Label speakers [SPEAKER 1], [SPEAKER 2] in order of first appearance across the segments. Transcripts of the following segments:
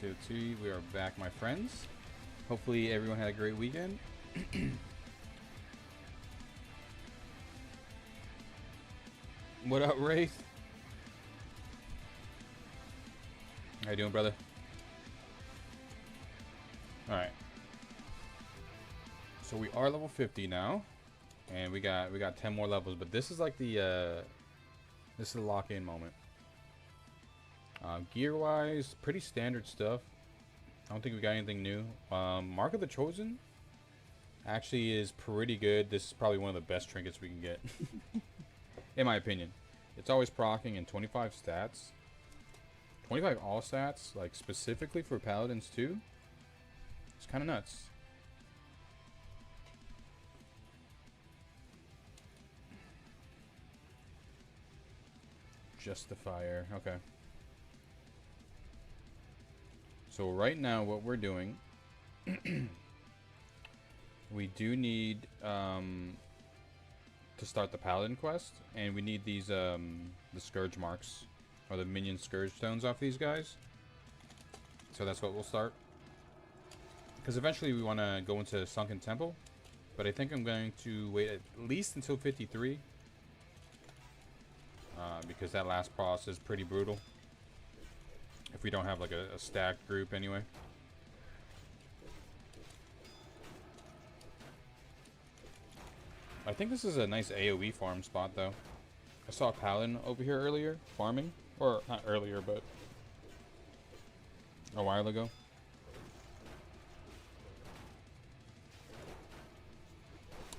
[SPEAKER 1] CO2. We are back, my friends. Hopefully everyone had a great weekend. What up, Wraith? How you doing, brother? Alright. So we are level 50 now. And we got 10 more levels, but this is like the this is the lock-in moment. Gear-wise, pretty standard stuff. I don't think we got anything new. Mark of the Chosen actually is pretty good. This is probably one of the best trinkets we can get. In my opinion. It's always proccing and 25 stats. 25 all stats, like specifically for Paladins too. It's kind of nuts. Justifier, okay. So right now what we're doing, we do need to start the Paladin quest, and we need these the Scourge marks, or the minion Scourge stones off these guys. So that's what we'll start. Because eventually we want to go into Sunken Temple, but I think I'm going to wait at least until 53. Because that last boss is pretty brutal. If we don't have like a stacked group anyway. I think this is a nice AOE farm spot though. I saw a Paladin over here earlier, farming. Or not earlier, but a while ago.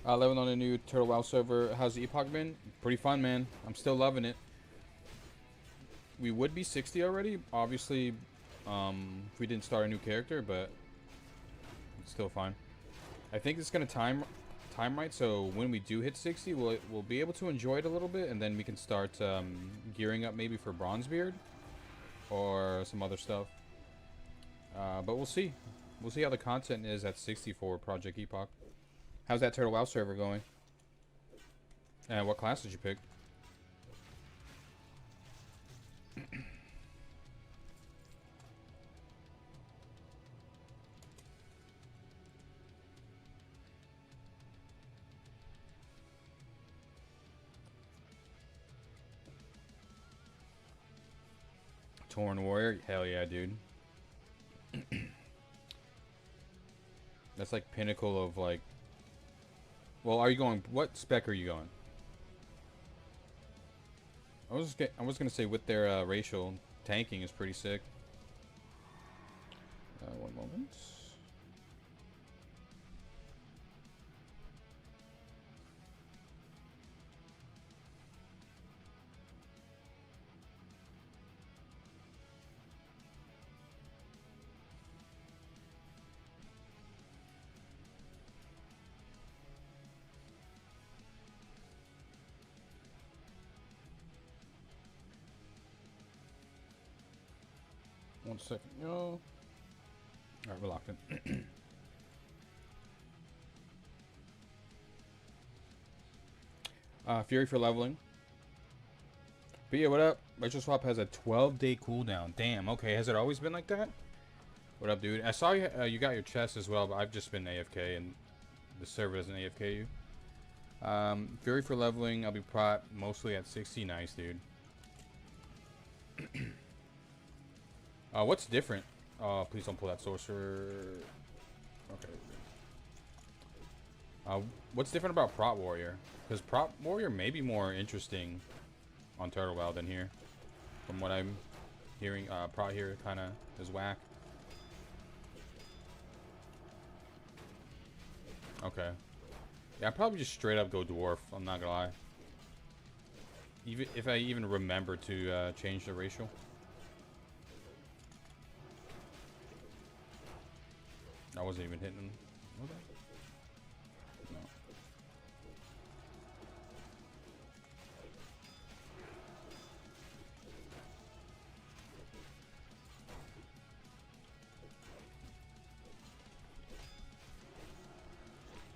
[SPEAKER 1] Living on a new Turtle WoW server. How's the EPOCH been? Pretty fun, man. I'm still loving it. We would be 60 already, obviously, if we didn't start a new character, but it's still fine. I think it's gonna time right, so when we do hit 60, we'll be able to enjoy it a little bit, and then we can start gearing up maybe for Bronzebeard or some other stuff. But we'll see. We'll see how the content is at 60 for Project EPOCH. How's that Turtle WoW server going? And what class did you pick? Torn Warrior? Hell yeah, dude. That's like pinnacle of like... Well, are you going... What spec are you going? I was gonna say with their racial tanking is pretty sick. One moment. One second, yo. Alright, we're locked in. Fury for leveling. But yeah, what up? Retro Swap has a 12-day cooldown. Damn, okay. Has it always been like that? What up, dude? I saw you, you got your chest as well, but I've just been AFK, and the server doesn't AFK you. Fury for leveling, I'll be PROT mostly at 60. Nice, dude. What's different? Oh, please don't pull that sorcerer. Okay. What's different about PROT Warrior? Because PROT Warrior may be more interesting on Turtle WoW than here. From what I'm hearing, PROT here kind of is whack. Okay. Yeah, I'd probably just straight up go Dwarf. I'm not gonna lie. Even if I even remember to change the racial. I wasn't even hitting him. Okay. No.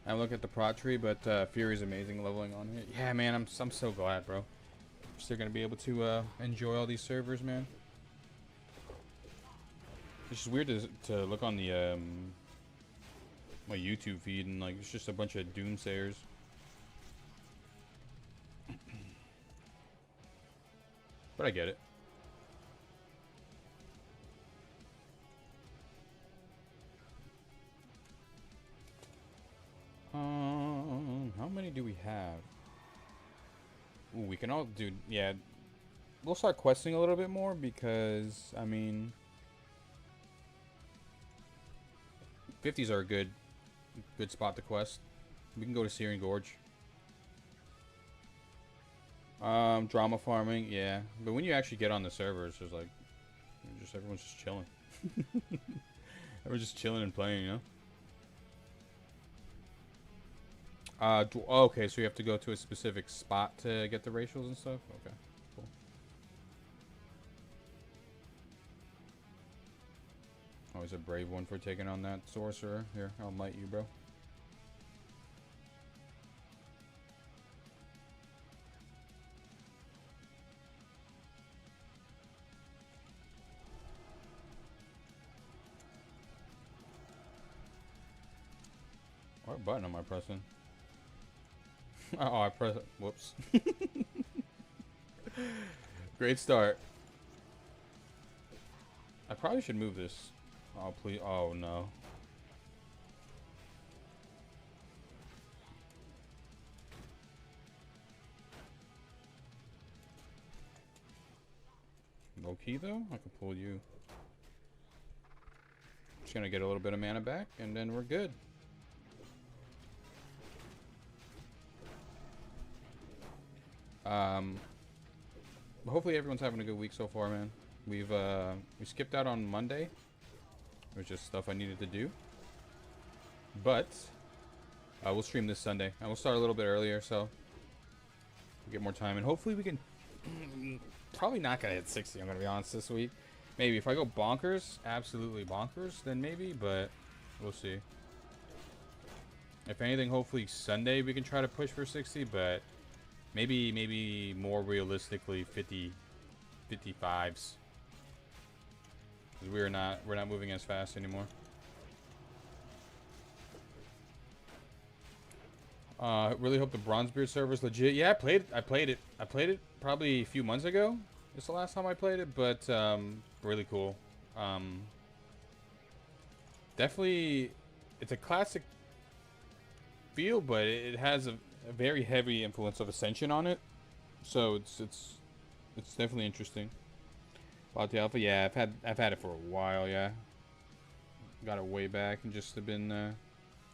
[SPEAKER 1] I look at the prot tree, but Fury's amazing leveling on it. Yeah, man, I'm so glad, bro. Still gonna be able to enjoy all these servers, man. It's just weird to look on the my YouTube feed and like it's just a bunch of doomsayers. But I get it. How many do we have? Ooh, we can all do, yeah. We'll start questing a little bit more because, I mean, 50s are a good spot to quest. We can go to Searing Gorge. Drama farming, yeah. But when you actually get on the server, it's just like, everyone's just chilling. Everyone's just chilling and playing, you know? Okay, so you have to go to a specific spot to get the racials and stuff? Okay, cool. Always a brave one for taking on that sorcerer. Here, I'll light you, bro. What button am I pressing? Oh, I pressed it. Whoops. Great start. I probably should move this. Oh, please. Oh, no. Low key, though? I can pull you. Just gonna get a little bit of mana back, and then we're good. Hopefully everyone's having a good week so far, man. We skipped out on Monday. It was just stuff I needed to do. But we'll stream this Sunday. I will start a little bit earlier, so we'll get more time, and hopefully we can. Probably not gonna hit 60. I'm gonna be honest this week. Maybe if I go bonkers, absolutely bonkers, then maybe. But we'll see. If anything, hopefully Sunday we can try to push for 60, but. Maybe more realistically 55s. Because we're not moving as fast anymore. Really hope the Bronzebeard server's legit. Yeah, I played it probably a few months ago. It's the last time I played it, but really cool. Definitely it's a classic feel, but it has a very heavy influence of Ascension on it, so it's definitely interesting. About the alpha, yeah, I've had it for a while, yeah. Got it way back and just have been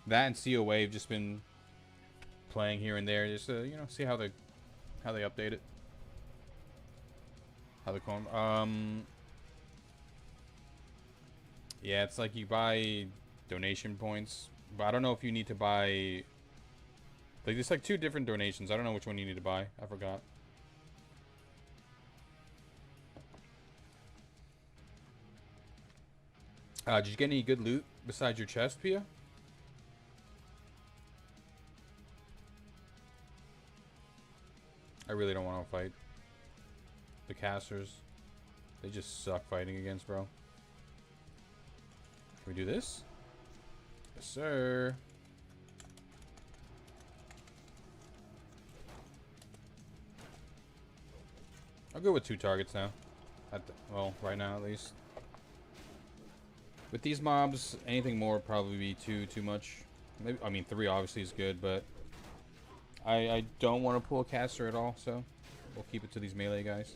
[SPEAKER 1] that and COA have just been playing here and there, just to, you know, see how they update it, how they call them. Yeah, it's like you buy donation points, but I don't know if you need to buy. Like, there's like 2 different donations. I don't know which one you need to buy. I forgot. Did you get any good loot besides your chest, Pia? I really don't want to fight the casters. They just suck fighting against, bro. Can we do this? Yes, sir. I'll go with 2 targets now. Well, right now at least. With these mobs, anything more would probably be too much. Maybe, I mean 3 obviously is good, but I don't want to pull a caster at all, so we'll keep it to these melee guys.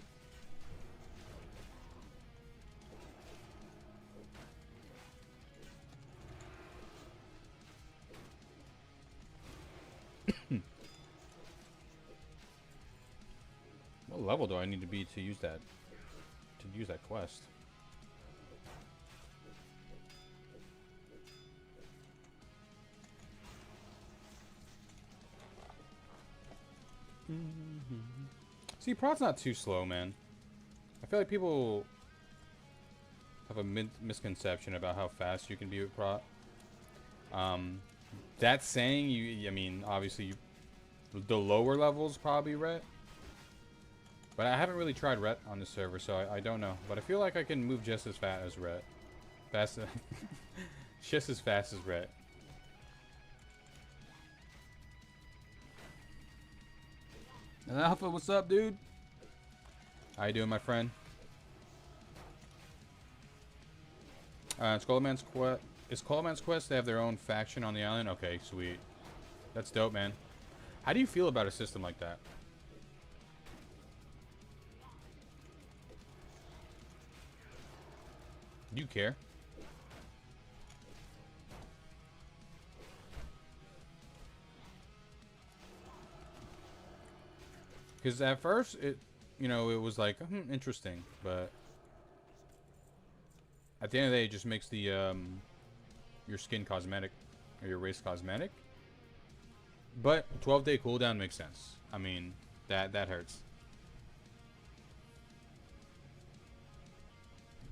[SPEAKER 1] What level do I need to be to use that quest? See, PROT's not too slow, man. I feel like people have a misconception about how fast you can be with PROT. That saying, I mean, obviously, the lower levels probably ret. But I haven't really tried ret on this server, so I don't know. But I feel like I can move just as fast as ret. Fast. Just as fast as Rhett. Alpha, what's up, dude? How you doing, my friend? It's Coleman's Quest. Is Coleman's Quest? They have their own faction on the island. Okay, sweet. That's dope, man. How do you feel about a system like that? Do you care? Because at first, it was like, interesting, but at the end of the day, it just makes the your skin cosmetic or your race cosmetic. But 12-day cooldown makes sense. I mean, that hurts.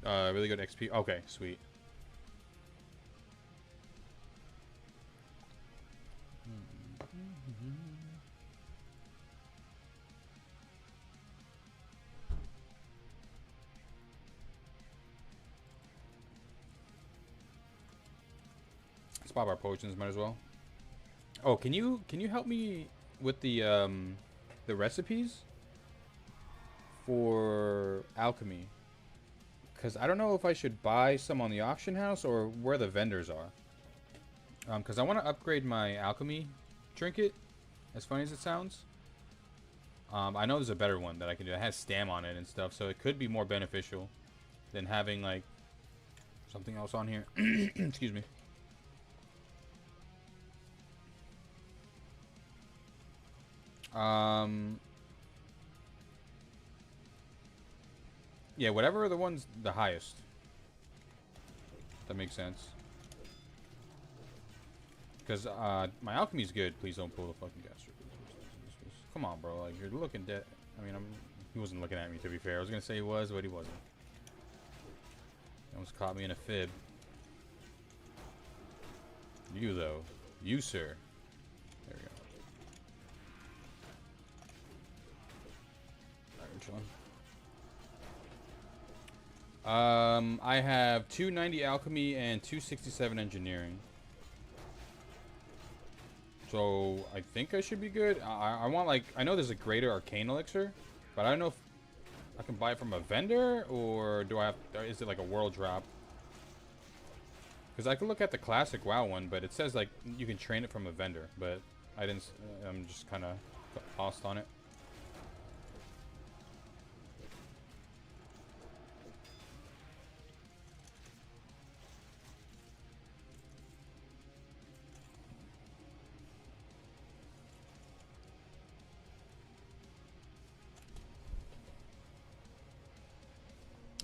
[SPEAKER 1] Really good XP. Okay, sweet. Let's pop our potions, might as well. Oh, can you help me with the recipes for alchemy? Because I don't know if I should buy some on the auction house or where the vendors are. Because I want to upgrade my alchemy trinket, as funny as it sounds. I know there's a better one that I can do. It has stam on it and stuff, so it could be more beneficial than having, like, something else on here. Excuse me. Yeah, whatever the one's the highest. That makes sense. Because my alchemy's good. Please don't pull the fucking gas. Come on, bro. Like, you're looking dead. I mean, he wasn't looking at me, to be fair. I was gonna say he was, but he wasn't. He almost caught me in a fib. You, though. You, sir. There we go. Alright, we're chilling. I have 290 alchemy and 267 engineering. So I think I should be good. I want, like, I know there's a greater arcane elixir, but I don't know if I can buy it from a vendor or do I have, is it like a world drop? Because I could look at the classic WoW one, but it says like you can train it from a vendor, but I didn't. I'm just kind of lost on it.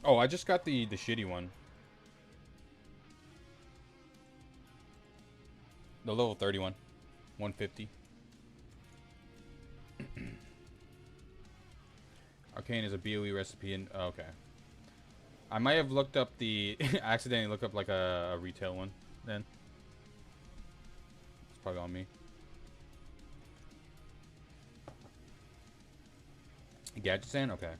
[SPEAKER 1] Oh, I just got the shitty one. The level 31. 150. Arcane is a BOE recipe and oh, okay. I might have looked up the accidentally looked up like a retail one then. It's probably on me. Gadget sand? Okay.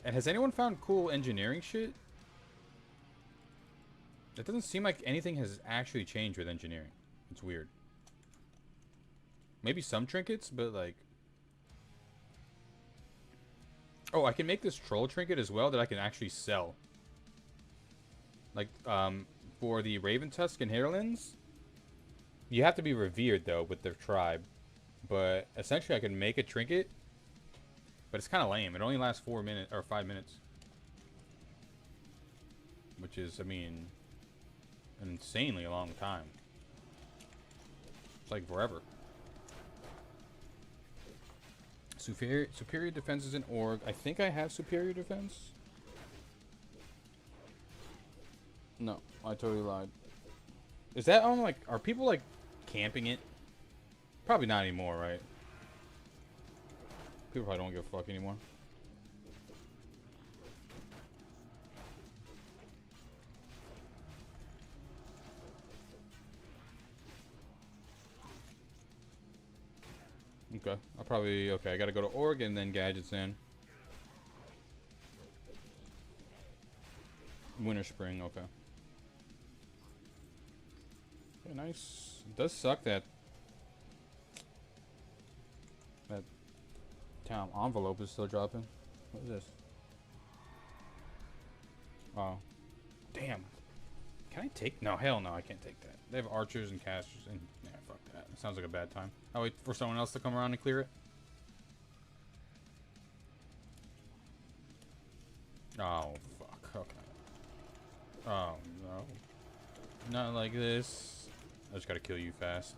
[SPEAKER 1] And has anyone found cool engineering shit? It doesn't seem like anything has actually changed with engineering. It's weird. Maybe some trinkets, but like... Oh, I can make this troll trinket as well that I can actually sell. Like, for the Raven Tusk and Hairlands, you have to be revered, though, with their tribe. But essentially, I can make a trinket, but it's kind of lame. It only lasts 4 minutes, or 5 minutes. Which is, I mean... an insanely long time. It's like forever. Superior defense is an org. I think I have superior defense. No, I totally lied. Is that on like? Are people like camping it? Probably not anymore, right? People probably don't give a fuck anymore. Okay, I'll probably... Okay, I gotta go to Org and then Gadgets in. winter, spring. Okay. Okay, nice. It does suck that town envelope is still dropping. What is this? Oh. Damn. Can I take? No, hell no, I can't take that. They have archers and casters, and yeah, fuck that. It sounds like a bad time. I'll wait for someone else to come around and clear it. Oh, fuck. Okay. Oh, no. Not like this. I just gotta kill you fast.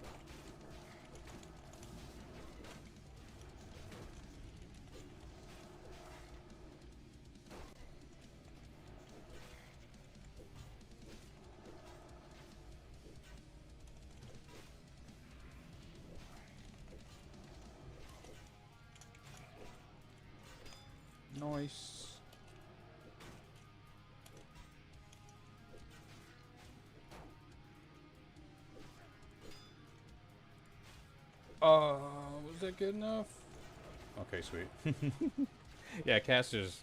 [SPEAKER 1] Nice. Was that good enough? Okay, sweet. Yeah, casters.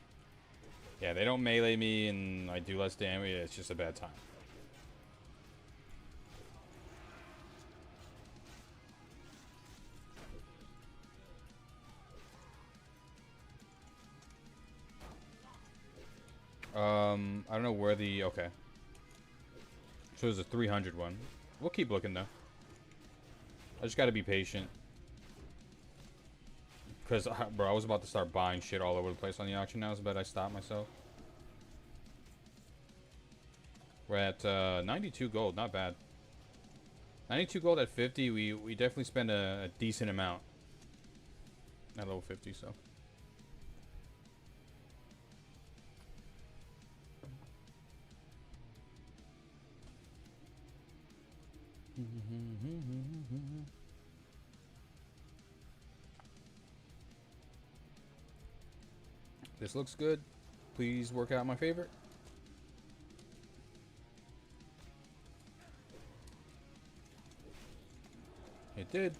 [SPEAKER 1] Yeah, they don't melee me and I do less damage. It's just a bad time. I don't know where the... Okay. So there's a 300 one. We'll keep looking, though. I just gotta be patient. Because, bro, I was about to start buying shit all over the place on the auction now, but I stopped myself. We're at 92 gold, not bad. 92 gold at 50, we definitely spend a decent amount. At level 50, so... This looks good. Please work out my favorite. It did.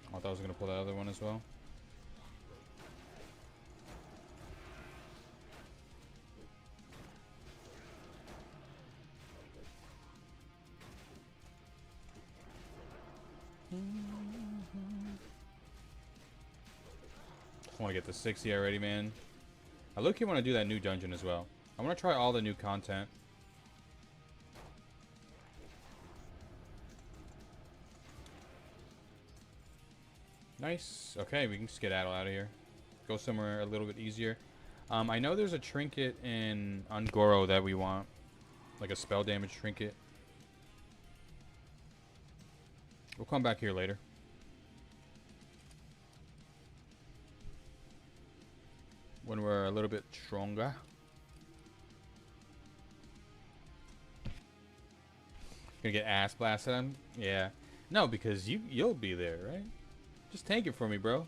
[SPEAKER 1] I thought I was going to pull that other one as well. I want to get the 60 already, man. I look here want to do that new dungeon as well. I want to try all the new content. Nice. Okay, we can skedaddle out of here. Go somewhere a little bit easier. I know there's a trinket in Ungoro that we want. Like a spell damage trinket. We'll come back here later. When we're a little bit stronger. Gonna get ass blasted on? Yeah. No, because you'll be there, right? Just tank it for me, bro.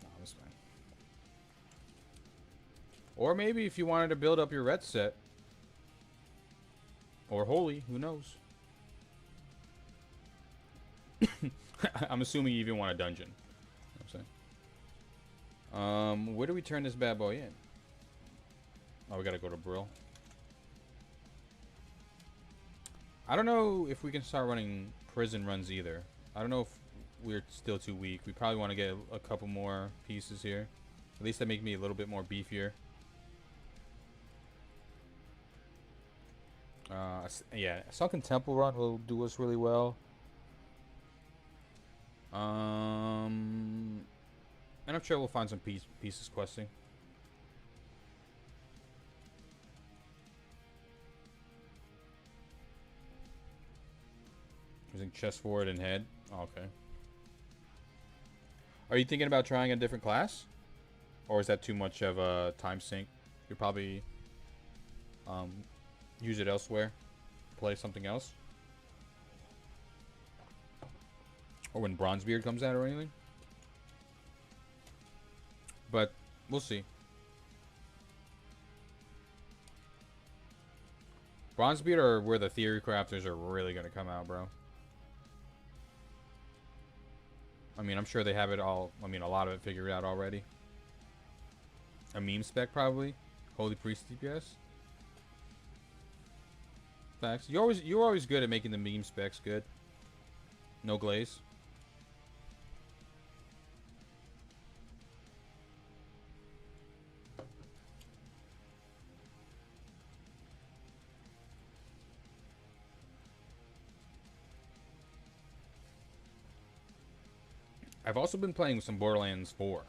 [SPEAKER 1] Oh, this fine. Or maybe if you wanted to build up your red set. Or holy, who knows? I'm assuming you even want a dungeon. You know what I'm saying? Where do we turn this bad boy in? Oh, we gotta go to Brill. I don't know if we can start running prison runs either. I don't know if we're still too weak. We probably want to get a couple more pieces here. At least that make me a little bit more beefier. Yeah, a Sunken Temple run will do us really well. And I'm sure we'll find some pieces questing. Using chest forward and head. Oh, okay. Are you thinking about trying a different class? Or is that too much of a time sink? You'll probably use it elsewhere. Play something else. Or when Bronzebeard comes out or anything. But we'll see. Bronzebeard are where the theory crafters are really going to come out, bro. I mean, I'm sure they have it all. I mean, a lot of it figured out already. A meme spec, probably. Holy Priest DPS. Facts. You're always good at making the meme specs good. No glaze. I've also been playing some Borderlands 4.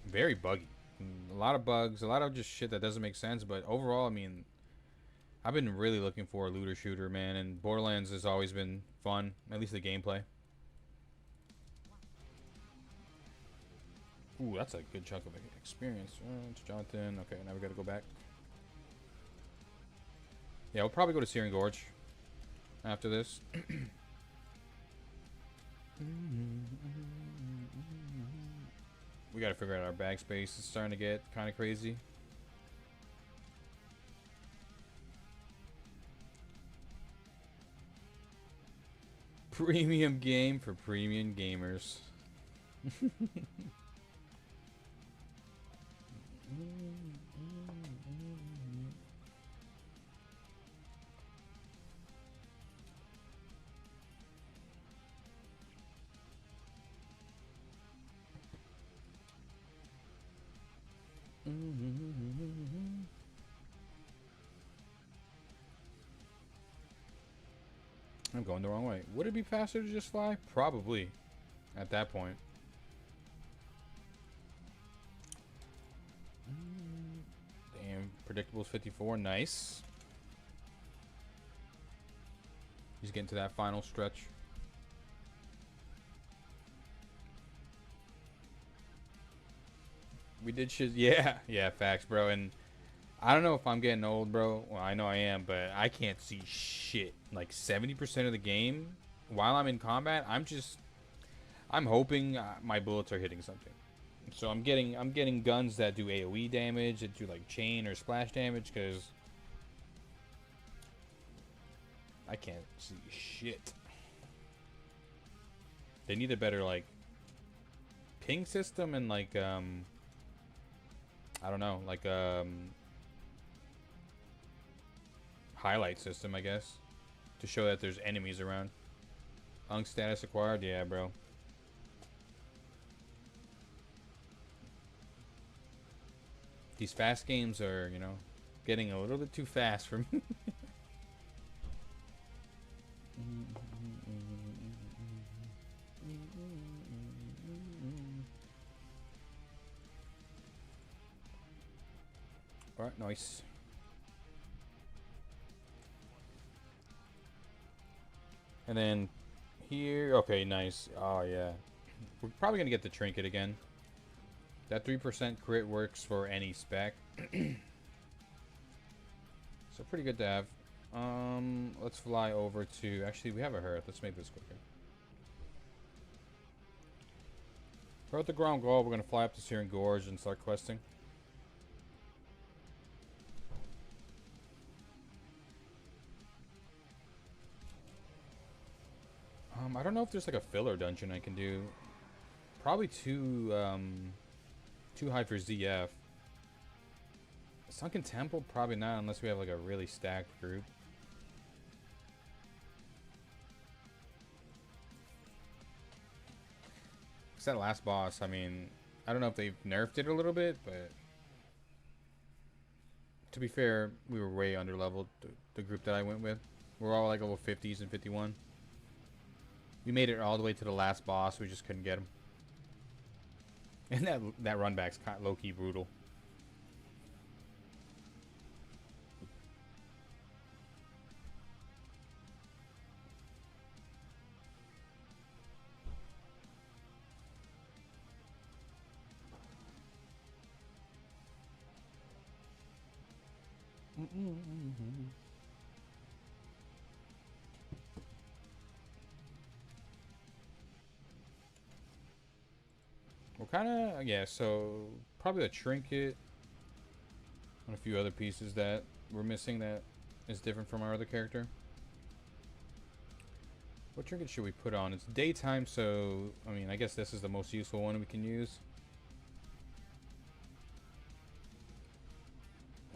[SPEAKER 1] Very buggy. A lot of bugs, a lot of just shit that doesn't make sense, but overall, I mean, I've been really looking for a looter shooter, man, and Borderlands has always been fun, at least the gameplay. Ooh, that's a good chunk of experience. It's Jonathan. Okay, now we gotta go back. Yeah, we'll probably go to Searing Gorge after this. We gotta figure out our bag space. It's starting to get kind of crazy. Premium game for premium gamers. I'm going the wrong way. Would it be faster to just fly? Probably. At that point. Damn. Predictable's 54. Nice. He's getting to that final stretch. We did shit. Yeah. Yeah, facts, bro. And I don't know if I'm getting old, bro. Well, I know I am, but I can't see shit. Like 70% of the game, while I'm in combat, I'm hoping my bullets are hitting something. So I'm getting guns that do AOE damage, that do like chain or splash damage, because I can't see shit. They need a better like ping system and like I don't know, like highlight system, I guess, to show that there's enemies around. Unk status acquired, yeah, bro. These fast games are, you know, getting a little bit too fast for me. Alright, nice. And then here, okay, nice. Oh, yeah. We're probably going to get the trinket again. That 3% crit works for any spec. So pretty good to have. Let's fly over to... Actually, we have a hearth. Let's make this quicker. We're at the ground goal. We're going to fly up to Searing Gorge and start questing. I don't know if there's like a filler dungeon I can do. Probably too high for ZF. Sunken Temple, probably not unless we have like a really stacked group. Cause that last boss, I mean, I don't know if they've nerfed it a little bit, but to be fair, we were way under leveled. The group that I went with, we're all like level 50s and 51. We made it all the way to the last boss. We just couldn't get him. And that run back's kind of low-key brutal. kind of, yeah, so probably a trinket and a few other pieces that we're missing that is different from our other character. What trinket should we put on? It's daytime, so, I mean, I guess this is the most useful one we can use.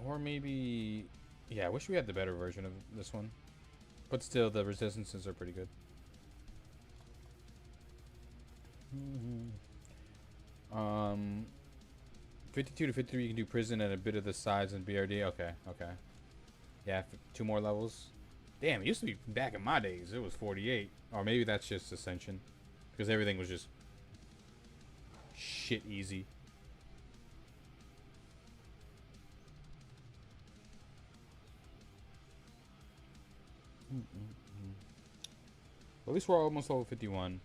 [SPEAKER 1] Or maybe, yeah, I wish we had the better version of this one. But still, the resistances are pretty good. 52 to 53, you can do prison at a bit of the size and BRD. Okay, okay. Yeah, 2 more levels. Damn, it used to be back in my days. It was 48. Or maybe that's just Ascension. Because everything was just shit easy. At least we're almost level 51.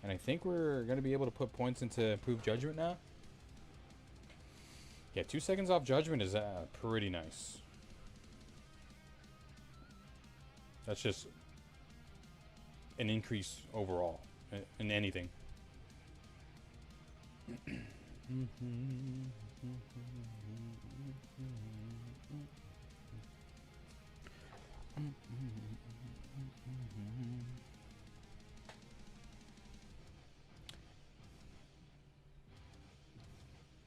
[SPEAKER 1] And I think we're going to be able to put points into Improved Judgment now. Yeah, 2 seconds off Judgment is pretty nice. That's just an increase overall in anything.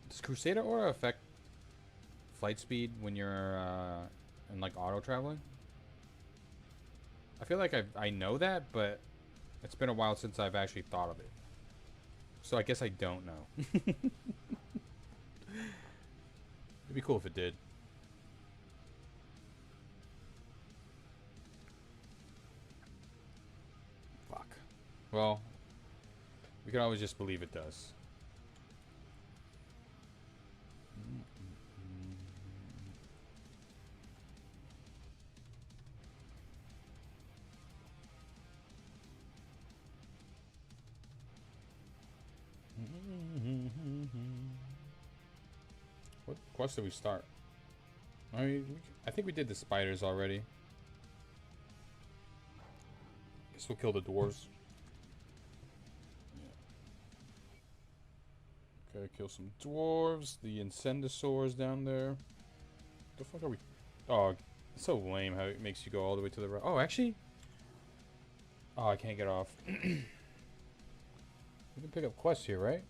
[SPEAKER 1] Does Crusader Aura affect flight speed when you're in like auto traveling? I feel like I know that, but it's been a while since I've actually thought of it. So I guess I don't know. It'd be cool if it did. Fuck. Well, we can always just believe it does. What quest did we start? I mean, I think we did the spiders already. Guess we'll kill the dwarves. Yeah. Okay, kill some dwarves. The incendisaurs down there. The fuck are we? Oh, it's so lame how it makes you go all the way to the right. Oh, actually. Oh, I can't get off. We can pick up quests here, right?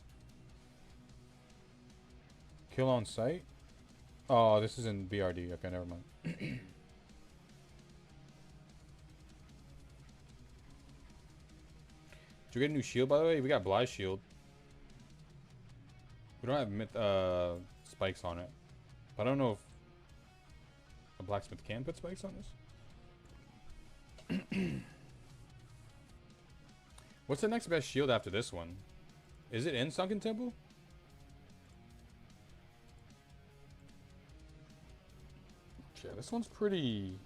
[SPEAKER 1] Kill on sight? Oh, this is in BRD. Okay, never mind. Did you get a new shield, by the way? We got Bly's shield. We don't have spikes on it. But I don't know if a blacksmith can put spikes on this. What's the next best shield after this one? Is it in Sunken Temple? Yeah, this one's pretty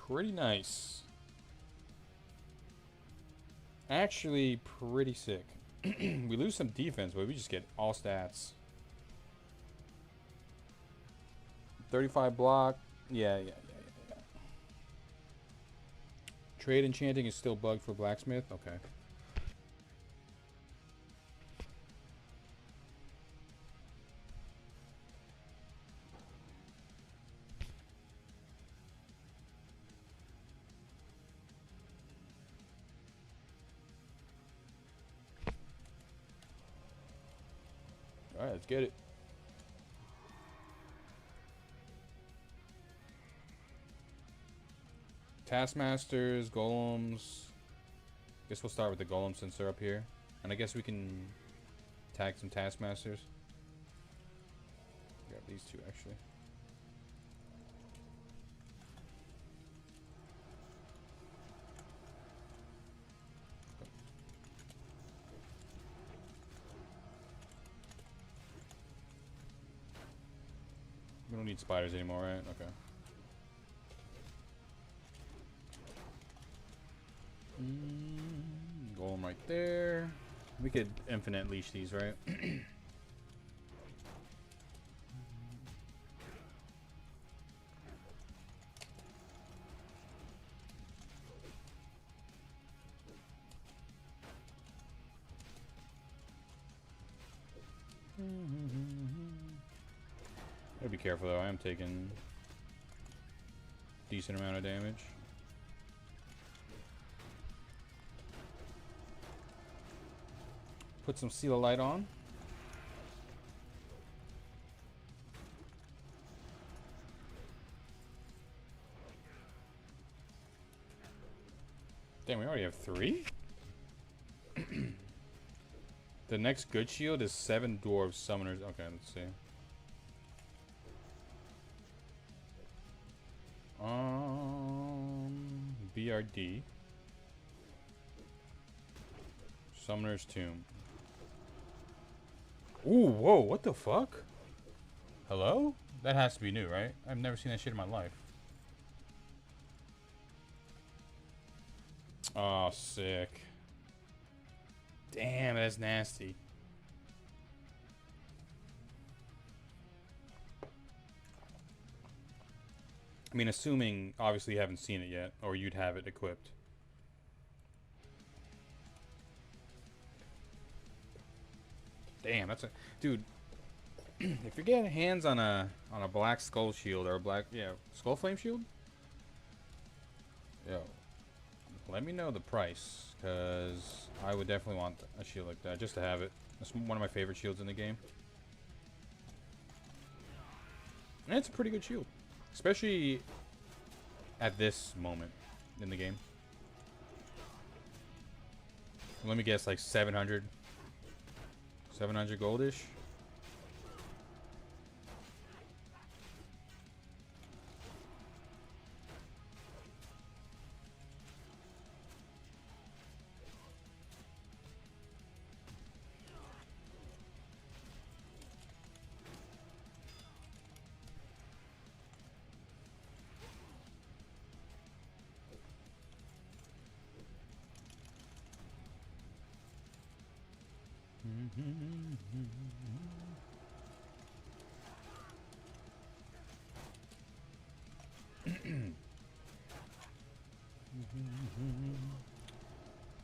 [SPEAKER 1] nice. Actually, pretty sick. We lose some defense, but we just get all stats. 35 block. Yeah. Trade enchanting is still bugged for blacksmith. Okay. Alright, let's get it. Taskmasters, golems. Guess we'll start with the golems since they're up here. And I guess we can tag some taskmasters. Grab these two actually. We don't need spiders anymore, right? Okay. Golem right there. We could infinite leash these, right? Gotta be careful though. I am taking decent amount of damage. Put some Seal of Light on. Damn, we already have 3? The next good shield is 7 dwarves summoners. Okay, let's see. BRD. Summoner's Tomb. Ooh, whoa, what the fuck? Hello? That has to be new, right? I've never seen that shit in my life. Oh, sick. Damn, that's nasty. I mean, assuming, obviously, you haven't seen it yet, or you'd have it equipped. Damn, that's a... Dude, if you're getting hands on a black skull shield, or a black... Yeah, skull flame shield? Yo. Let me know the price, because I would definitely want a shield like that, just to have it. That's one of my favorite shields in the game. And it's a pretty good shield. Especially at this moment in the game. Let me guess, like 700 goldish.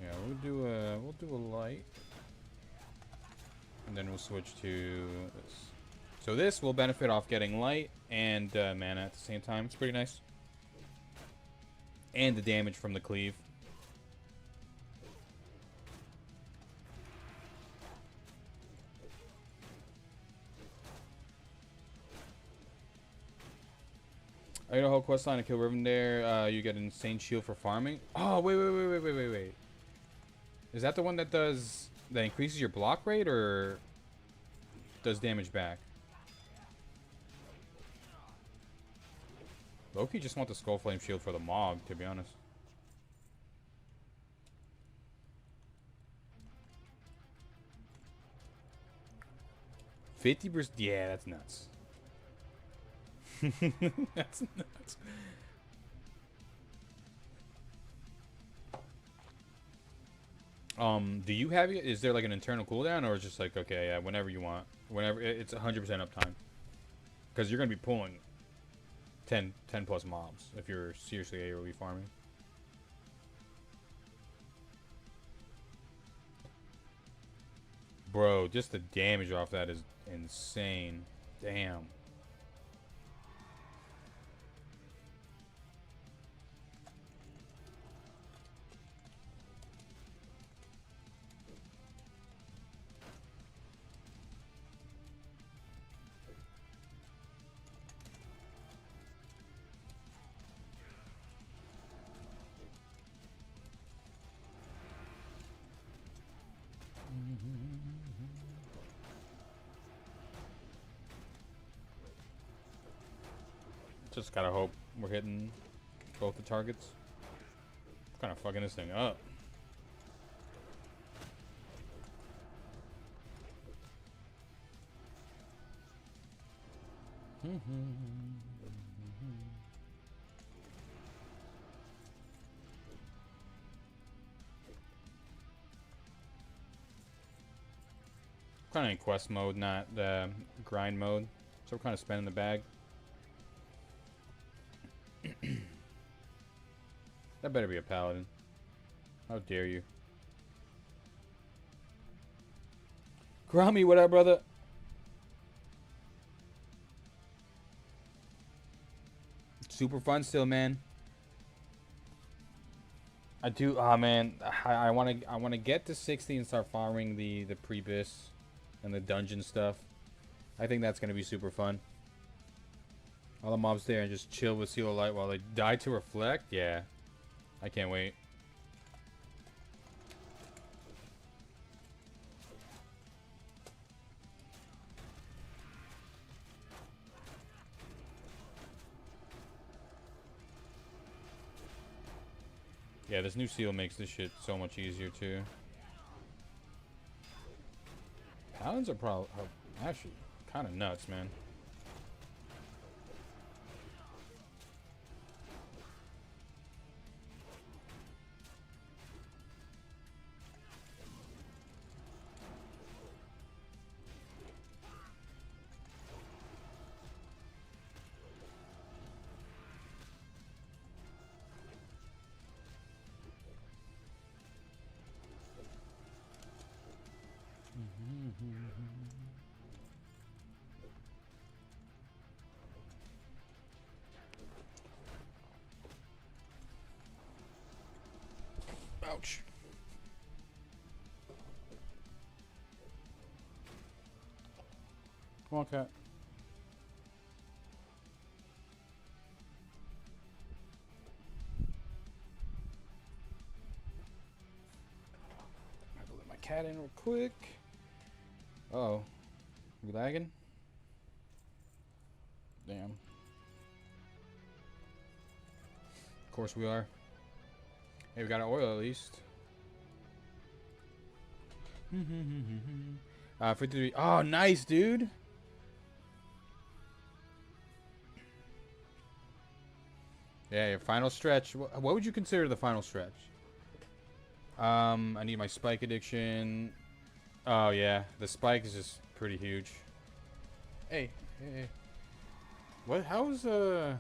[SPEAKER 1] Yeah, we'll do a light, and then we'll switch to this. So this will benefit off getting light and mana at the same time. It's pretty nice, and the damage from the cleave. I got a whole quest line to kill Rivendare. You get an insane shield for farming. Oh, wait. Is that the one that increases your block rate or does damage back? Loki just want the Skull Flame shield for the Mog, to be honest. %, yeah, that's nuts. That's nuts. Do you have it? Is there like an internal cooldown, or is just like, okay, yeah, whenever you want, whenever it's 100% uptime? Because you're gonna be pulling 10 plus mobs if you're seriously AOE farming. Bro, just the damage off that is insane. Damn. Just gotta hope we're hitting both the targets. Kind of fucking this thing up. Kind of in quest mode, not grind mode. So we're kind of spending the bag. That better be a paladin. How dare you? Grommy, what up, brother? Super fun still, man. I do. Ah, man. I want to get to 60 and start farming the Prebis and the dungeon stuff. I think that's gonna be super fun. All the mobs there and just chill with Seal of Light while they die to reflect. Yeah, I can't wait. Yeah, this new seal makes this shit so much easier too. Paladins are probably actually kind of nuts, man. Ouch. Come on, cat. I have to let my cat in real quick. Uh-oh. We lagging? Damn. Of course we are. Hey, we got our oil at least. 53. Oh, nice, dude. Yeah, your final stretch. What would you consider the final stretch? I need my spike addiction. Oh, yeah. The spike is just pretty huge. Hey, hey, hey. What? How's, Oh,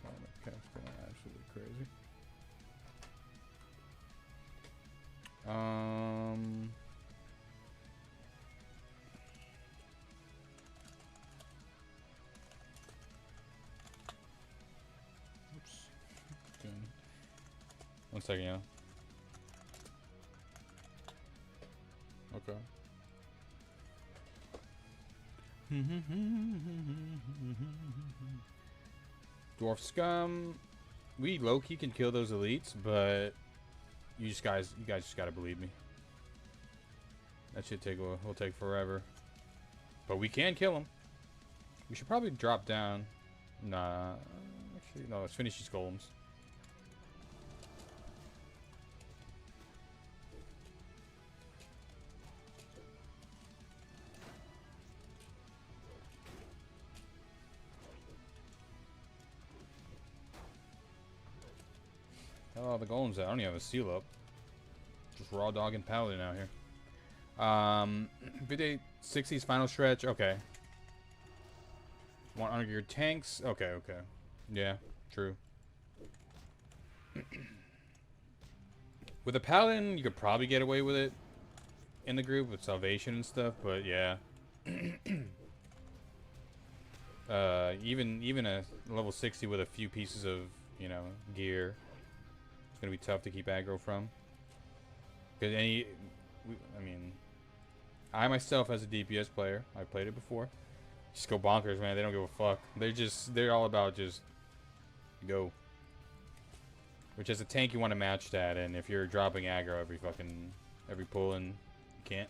[SPEAKER 1] my cat's going absolutely crazy. Oops. Okay. 1 second, yeah. Okay. Dwarf scum. We low-key can kill those elites, but you guys just gotta believe me. That should will take forever. But we can kill them. We should probably drop down. Nah, actually, no. Let's finish these golems. Oh, the golems. I don't even have a seal up. Just raw dog and paladin out here. 60's final stretch. Okay. Want under your tanks? Okay, okay. Yeah, true. With a paladin, you could probably get away with it in the group with salvation and stuff, but yeah. Even a level 60 with a few pieces of, you know, gear, it's gonna be tough to keep aggro from. Because I mean, I myself as a DPS player, I played it before. Just go bonkers, man. They don't give a fuck. They're all about just go. Which as a tank you want to match that, and if you're dropping aggro every pull in, you can't.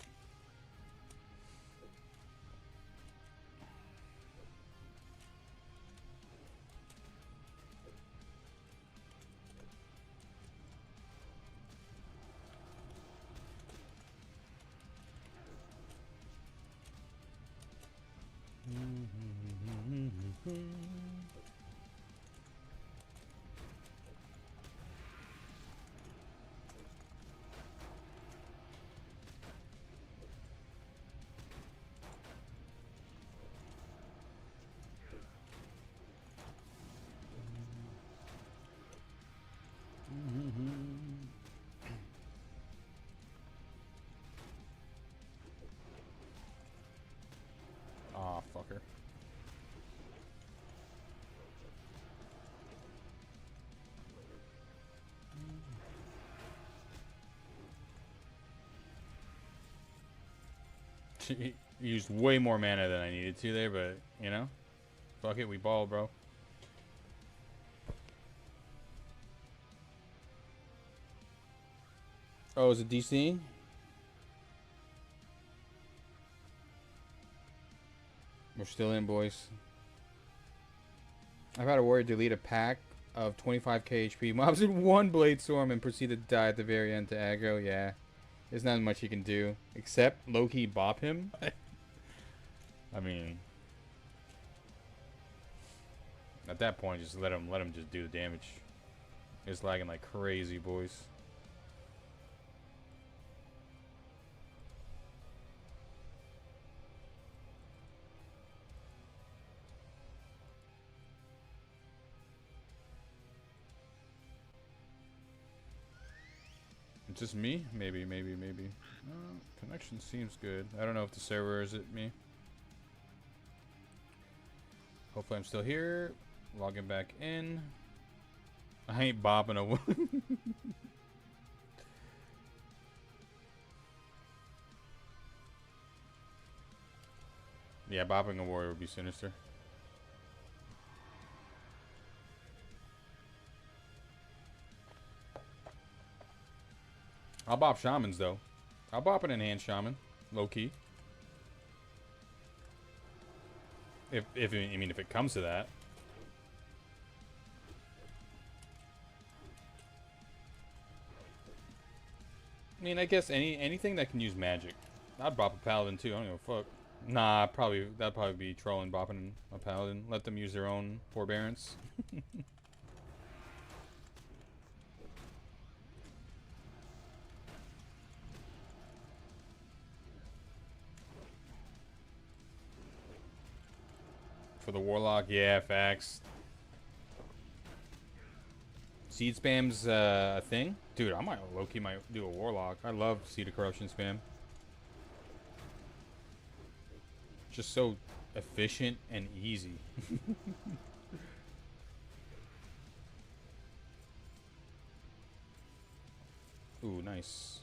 [SPEAKER 1] Used way more mana than I needed to there, but, you know. Fuck it, we ball, bro. Oh, is it DC? We're still in, boys. I've had a warrior delete a pack of 25k HP mobs in one Blade Storm and proceed to die at the very end to aggro. Yeah. There's not much you can do. Except low-key bop him. I mean... At that point, just let him just do the damage. It's lagging like crazy, boys. It's just me? Maybe. Connection seems good. I don't know if the server is at me. Hopefully I'm still here. Logging back in. I ain't bopping a Yeah, bopping a warrior would be sinister. I'll bop shamans though. I'll bop an enhanced shaman, low key. If it comes to that. I mean, I guess anything that can use magic. I'd bop a paladin too. I don't give a fuck. Nah, that'd probably be trolling bopping a paladin. Let them use their own forbearance. For the warlock, yeah, facts. Seed spam's a thing? Dude, I might low-key might do a warlock. I love Seed of Corruption spam. Just so efficient and easy. Ooh, nice.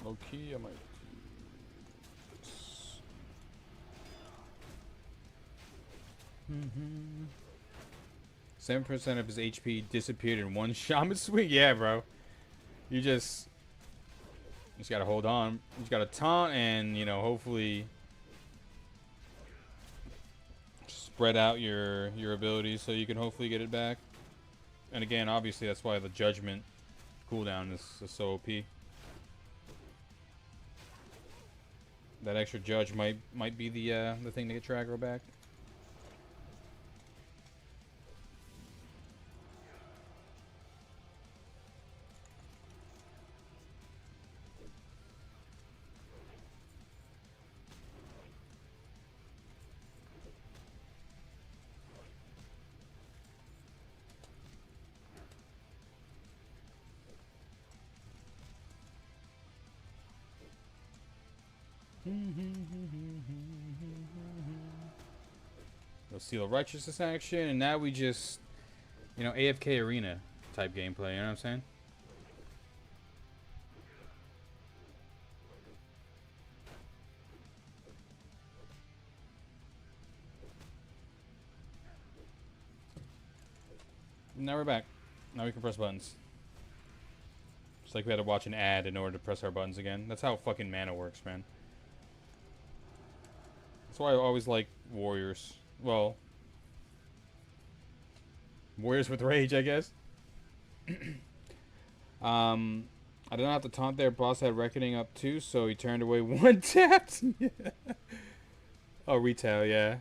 [SPEAKER 1] Low key, I might do this. 7% of his HP disappeared in one shaman swing. Yeah, bro. You just gotta hold on. You just gotta taunt and, you know, hopefully spread out your abilities so you can hopefully get it back. And again, obviously that's why the judgment cooldown is so OP. That extra judge might be the thing to get your aggro back. We'll Seal of Righteousness action, and now we just, you know, AFK arena type gameplay, you know what I'm saying? Now we're back. Now we can press buttons. It's like we had to watch an ad in order to press our buttons again. That's how fucking mana works, man. That's why I always like warriors. Well, warriors with rage, I guess. I did not have to taunt there. Boss had Reckoning up too, so he turned away one tapped. Yeah. Oh, retail, yeah.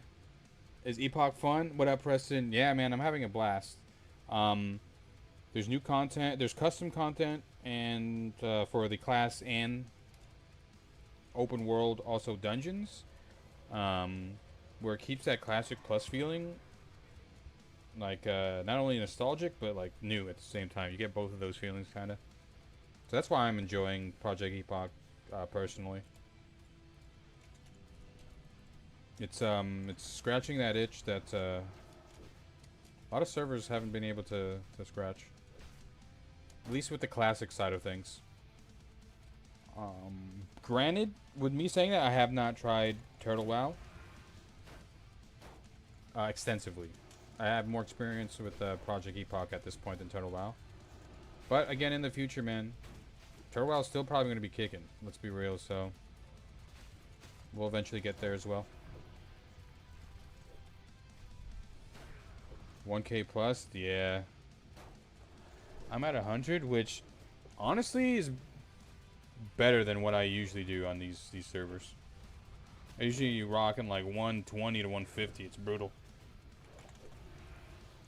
[SPEAKER 1] Is Epoch fun? What up, Preston? Yeah, man, I'm having a blast. There's new content. There's custom content, and for the class and open world, also dungeons. Where it keeps that classic plus feeling, like not only nostalgic but like new at the same time. You get both of those feelings, kind of. So that's why I'm enjoying Project Epoch personally. It's scratching that itch that a lot of servers haven't been able to scratch. At least with the classic side of things. Granted, with me saying that, I have not tried Turtle WoW extensively. I have more experience with Project Epoch at this point than Turtle WoW. But again, in the future, man, Turtle WoW is still probably going to be kicking. Let's be real, so we'll eventually get there as well. 1K plus, yeah. I'm at 100, which honestly is better than what I usually do on these servers. I usually rocking like 120 to 150. It's brutal.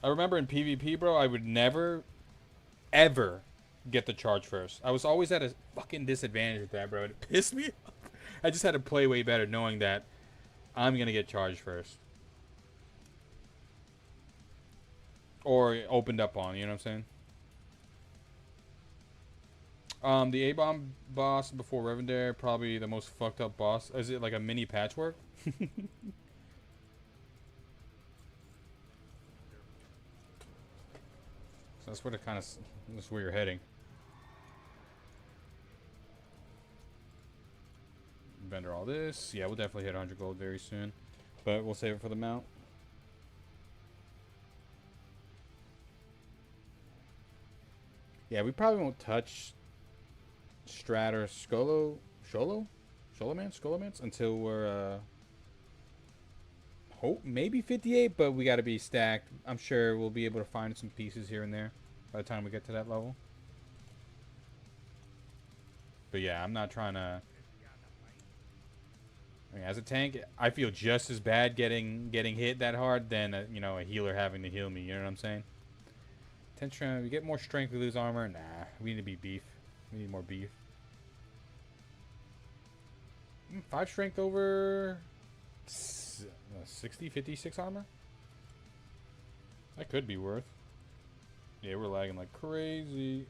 [SPEAKER 1] I remember in PvP, bro, I would never, ever get the charge first. I was always at a fucking disadvantage with that, bro. It pissed me off. I just had to play way better knowing that I'm going to get charged first. Or opened up on, you know what I'm saying? The A-bomb boss before Revendare, probably the most fucked up boss. Is it like a mini patchwork? So that's what it kind of, that's where you're heading. Vendor all this. Yeah, we'll definitely hit 100 gold very soon. But we'll save it for the mount. Yeah, we probably won't touch Strat or Sholomance until we're maybe 58, but we got to be stacked. I'm sure we'll be able to find some pieces here and there by the time we get to that level. But yeah, I'm not trying to. I mean, as a tank, I feel just as bad getting hit that hard than a healer having to heal me. You know what I'm saying? Tension, we get more strength, we lose armor. Nah, we need to be beef. We need more beef. 5 strength over 60, 56 armor? That could be worth. Yeah, we're lagging like crazy.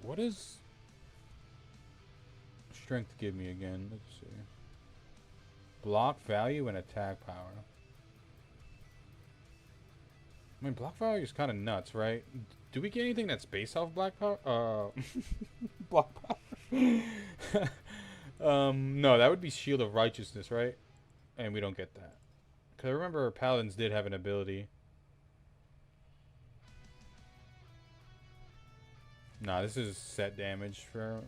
[SPEAKER 1] What does strength give me again? Let's see. Block value and attack power. I mean, block value is kind of nuts, right? Do we get anything that's based off black power? Block power. No, that would be Shield of Righteousness, right? And we don't get that. Because I remember Paladins did have an ability. Nah, this is set damage for...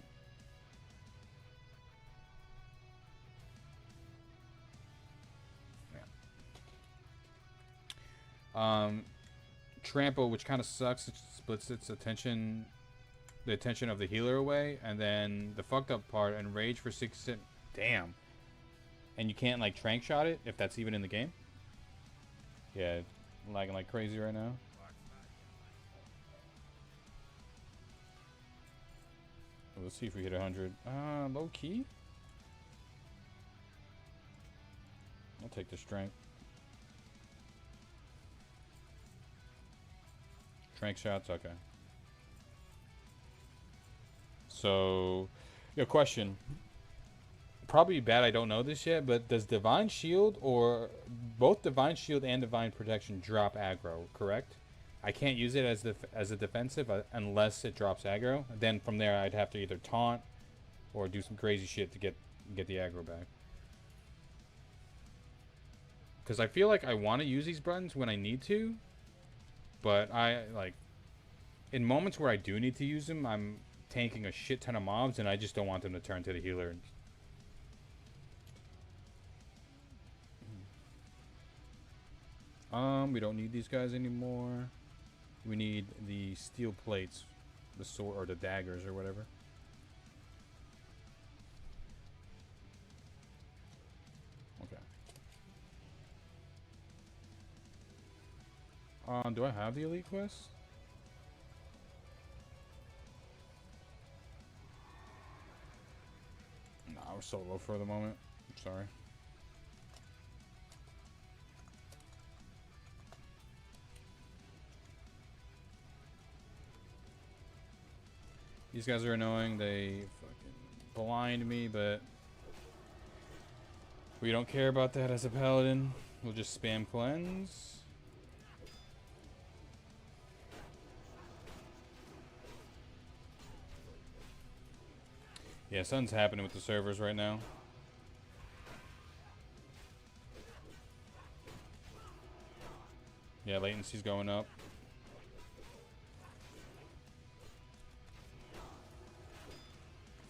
[SPEAKER 1] Trample, which kind of sucks. It splits its attention, the attention of the healer away, and then the fucked up part, and Rage for 6. Damn. And you can't like trank shot it if that's even in the game. Yeah, lagging like crazy right now. Let's see if we hit 100. Low key. I'll take the strength. Trank shots, okay. So, question. Probably bad I don't know this yet, but does Divine Shield or both Divine Shield and Divine Protection drop aggro, correct? I can't use it as a defensive unless it drops aggro. Then from there I'd have to either taunt or do some crazy shit to get the aggro back. Because I feel like I want to use these buttons when I need to, but in moments where I do need to use them, I'm tanking a shit ton of mobs, and I just don't want them to turn to the healer. We don't need these guys anymore. We need the steel plates, the sword, or the daggers, or whatever. Okay. Do I have the elite quest? Nah, we're so low for the moment. I'm sorry. These guys are annoying. They fucking blind me, but we don't care about that as a paladin. We'll just spam cleanse. Yeah, something's happening with the servers right now. Yeah, latency's going up.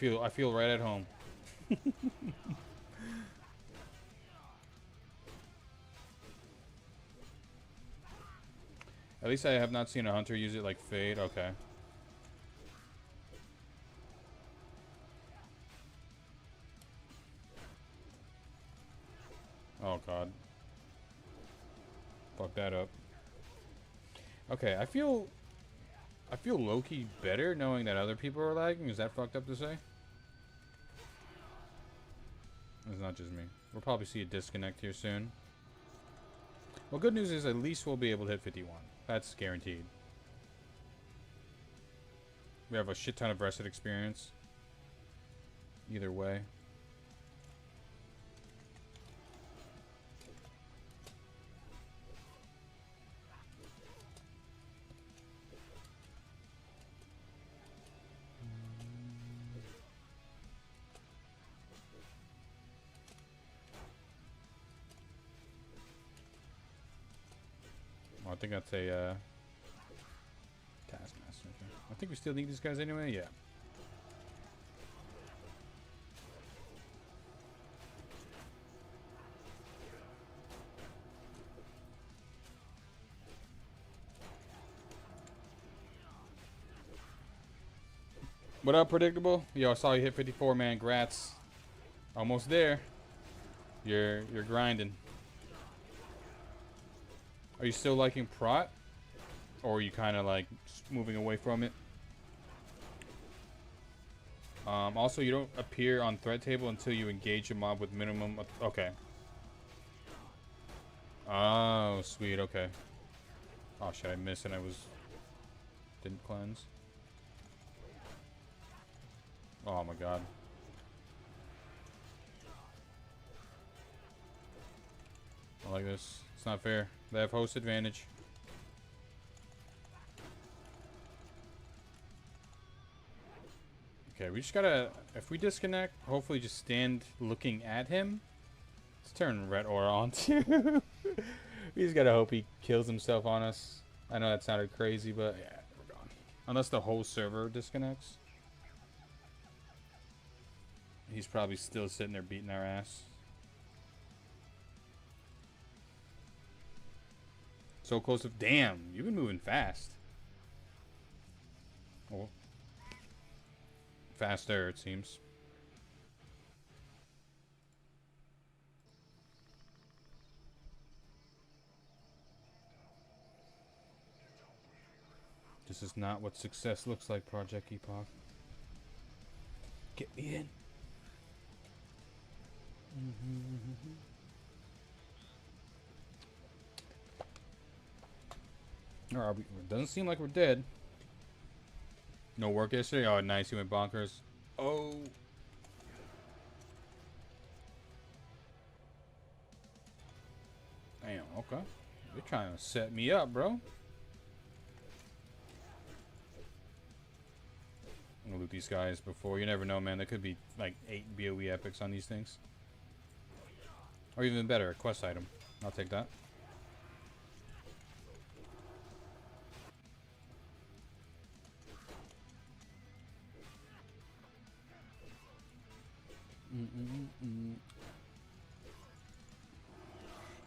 [SPEAKER 1] I feel right at home. At least I have not seen a hunter use it like Fade. Okay. Oh god. Fuck that up. Okay, I feel low-key better knowing that other people are lagging. Is that fucked up to say? It's not just me. We'll probably see a disconnect here soon. Well, good news is at least we'll be able to hit 51. That's guaranteed. We have a shit ton of rested experience. Either way. I think that's a Taskmaster. I think we still need these guys anyway. Yeah. What up, Predictable? Yo, I saw you hit 54, man. Grats. Almost there. You're grinding. Are you still liking PROT? Or are you kind of like moving away from it? Also, you don't appear on threat table until you engage a mob with minimum. Okay. Oh, sweet. Okay. Oh shit! I missed and I didn't cleanse. Oh my god. I like this. It's not fair. They have host advantage. Okay, we just gotta, if we disconnect, hopefully just stand looking at him. Let's turn Red Aura on too. We just gotta hope he kills himself on us. I know that sounded crazy, but yeah, we're gone. Unless the whole server disconnects. He's probably still sitting there beating our ass. So close to... Damn, you've been moving fast. Oh. Faster, it seems. This is not what success looks like, Project Epoch. Get me in. Alright, it doesn't seem like we're dead. No work yesterday? Oh, nice. You went bonkers. Oh. Damn, okay. You're trying to set me up, bro. I'm gonna loot these guys before. You never know, man. There could be like 8 BOE epics on these things. Or even better, a quest item. I'll take that.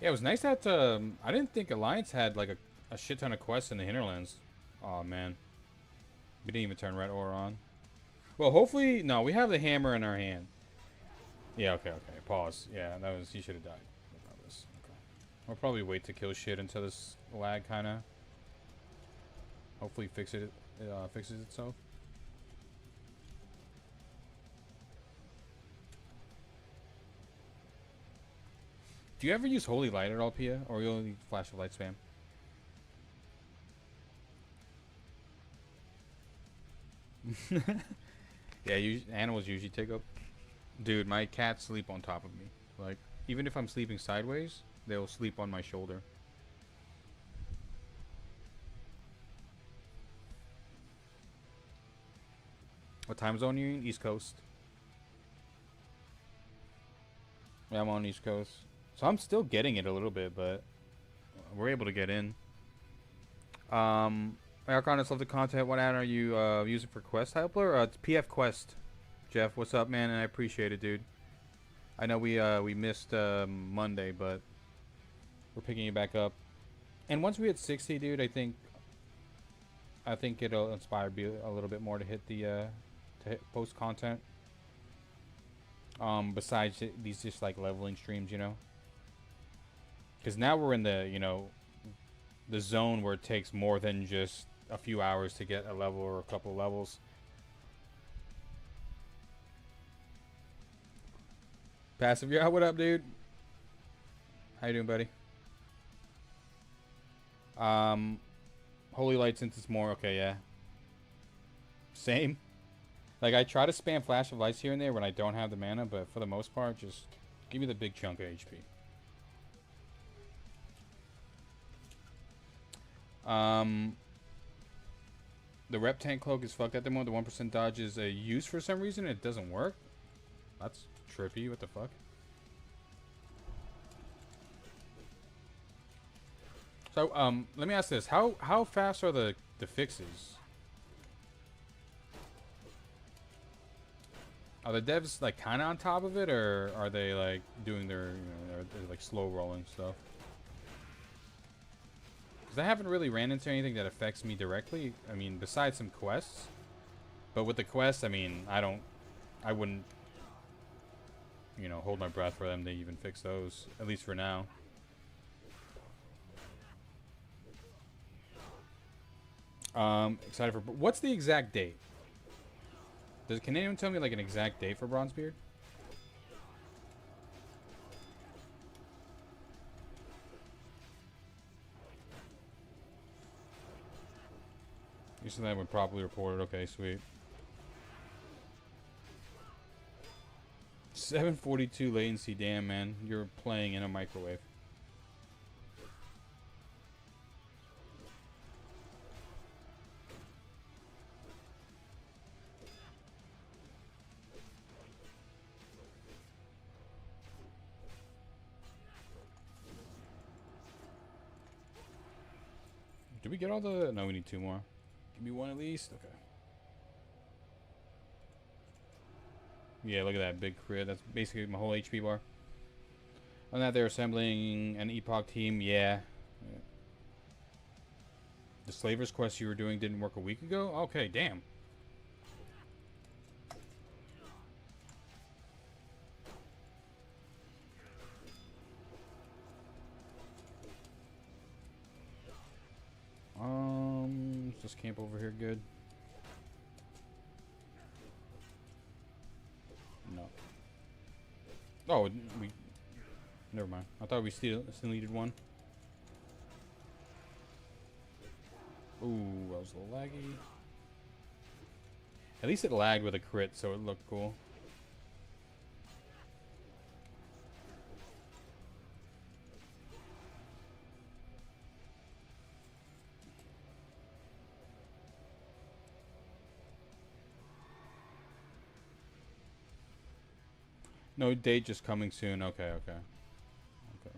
[SPEAKER 1] Yeah, it was nice that I didn't think Alliance had like a shit ton of quests in the hinterlands. Oh man, we didn't even turn Red Aura on. Well, hopefully, no, we have the hammer in our hand. Yeah, okay. Pause. Yeah, that was, he should have died. Okay. We'll probably wait to kill shit until this lag kind of hopefully fixes itself. Do you ever use Holy Light at all, Pia? Or you only Flash of Light spam? Yeah, animals usually take up. Dude, my cats sleep on top of me. Like, even if I'm sleeping sideways, they'll sleep on my shoulder. What time zone are you in? East Coast. Yeah, I'm on East Coast. So I'm still getting it a little bit, but we're able to get in. Arkondus, love the content. What ad are you using for Quest helper? It's PF Quest. Jeff, what's up, man? And I appreciate it, dude. I know we missed Monday, but we're picking it back up. And once we hit 60, dude, I think it'll inspire me a little bit more to hit the to hit post content. Besides these just like leveling streams, you know. Because now we're in the the zone where it takes more than just a few hours to get a level or a couple levels. Passive, yeah, what up, dude? How you doing, buddy? Holy Light, since it's more, okay, yeah. Same. Like, I try to spam Flash of Lights here and there when I don't have the mana, but for the most part, just give me the big chunk of HP. The Rep Tank Cloak is fucked at the moment. The 1% dodge is a use for some reason. It doesn't work. That's trippy. What the fuck? So, let me ask this. How fast are the fixes? Are the devs, like, kind of on top of it, or are they, like, doing their, they're, like, slow rolling stuff? Because I haven't really ran into anything that affects me directly. I mean, besides some quests. But with the quests, I mean, I wouldn't, hold my breath for them to even fix those. At least for now. Excited for... What's the exact date? Can anyone tell me, like, an exact date for Bronzebeard? You said that would properly reported. Okay, sweet. 742 latency. Damn, man. You're playing in a microwave. Did we get all the... No, we need 2 more. Give me 1 at least. Okay. Yeah, look at that big crit. That's basically my whole HP bar. On that, they're assembling an EPOCH team. Yeah. The Slaver's quest you were doing didn't work a week ago? Okay, damn. Let's just camp over here good. No. Oh, we... Never mind. I thought we still needed one. Ooh, that was a little laggy. At least it lagged with a crit, so it looked cool. No date, just coming soon. Okay, okay. Okay.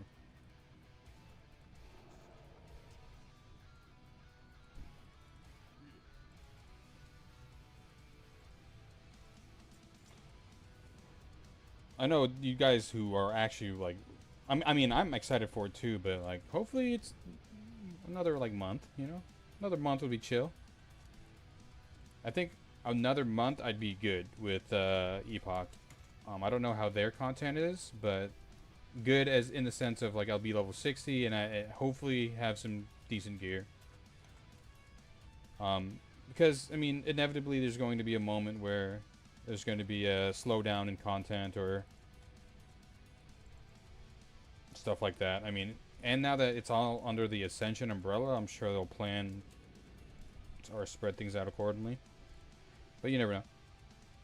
[SPEAKER 1] I know you guys who are actually like, I mean, I'm excited for it too, but like, hopefully it's another like month, Another month would be chill. I think another month I'd be good with EPOCH. I don't know how their content is, but good as in the sense of like I'll be level 60 and I hopefully have some decent gear. Because I mean, inevitably there's going to be a moment where there's going to be a slowdown in content or stuff like that. I mean, and now that it's all under the Ascension umbrella, I'm sure they'll plan or spread things out accordingly. But you never know.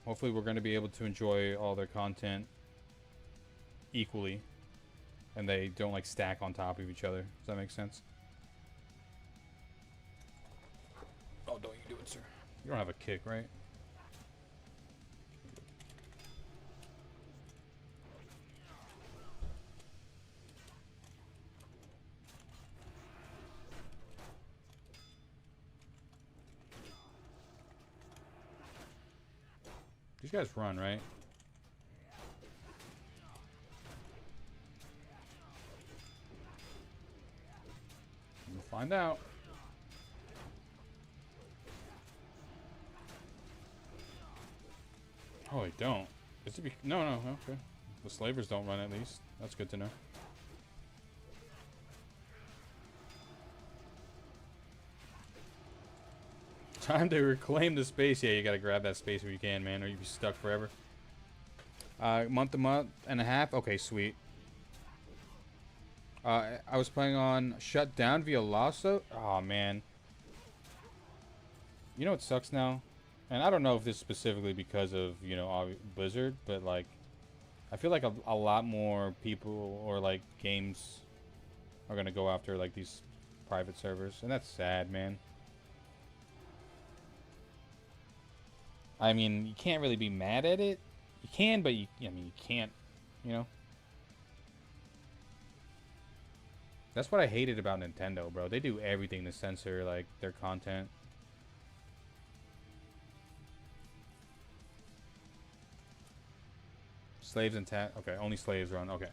[SPEAKER 1] Hopefully we're going to be able to enjoy all their content equally. And they don't like stack on top of each other. Does that make sense? Oh, don't you do it, sir. You don't have a kick, right? These guys run, right? We'll find out. Oh, they don't. Is it no, okay. The slavers don't run at least. That's good to know. Time to reclaim the space. Yeah, you gotta grab that space if you can, man, or you'll be stuck forever. Month and a half. Okay, sweet. I was playing on shut down via Lasso. Oh man. You know what sucks now? And I don't know if this is specifically because of, you know, Blizzard, but like I feel like a lot more people or like games are gonna go after like these private servers, and that's sad, man. I mean, you can't really be mad at it. You can, but I mean, you can't, you know? That's what I hated about Nintendo, bro. They do everything to censor, like, their content. Slaves and okay, only slaves run. Okay.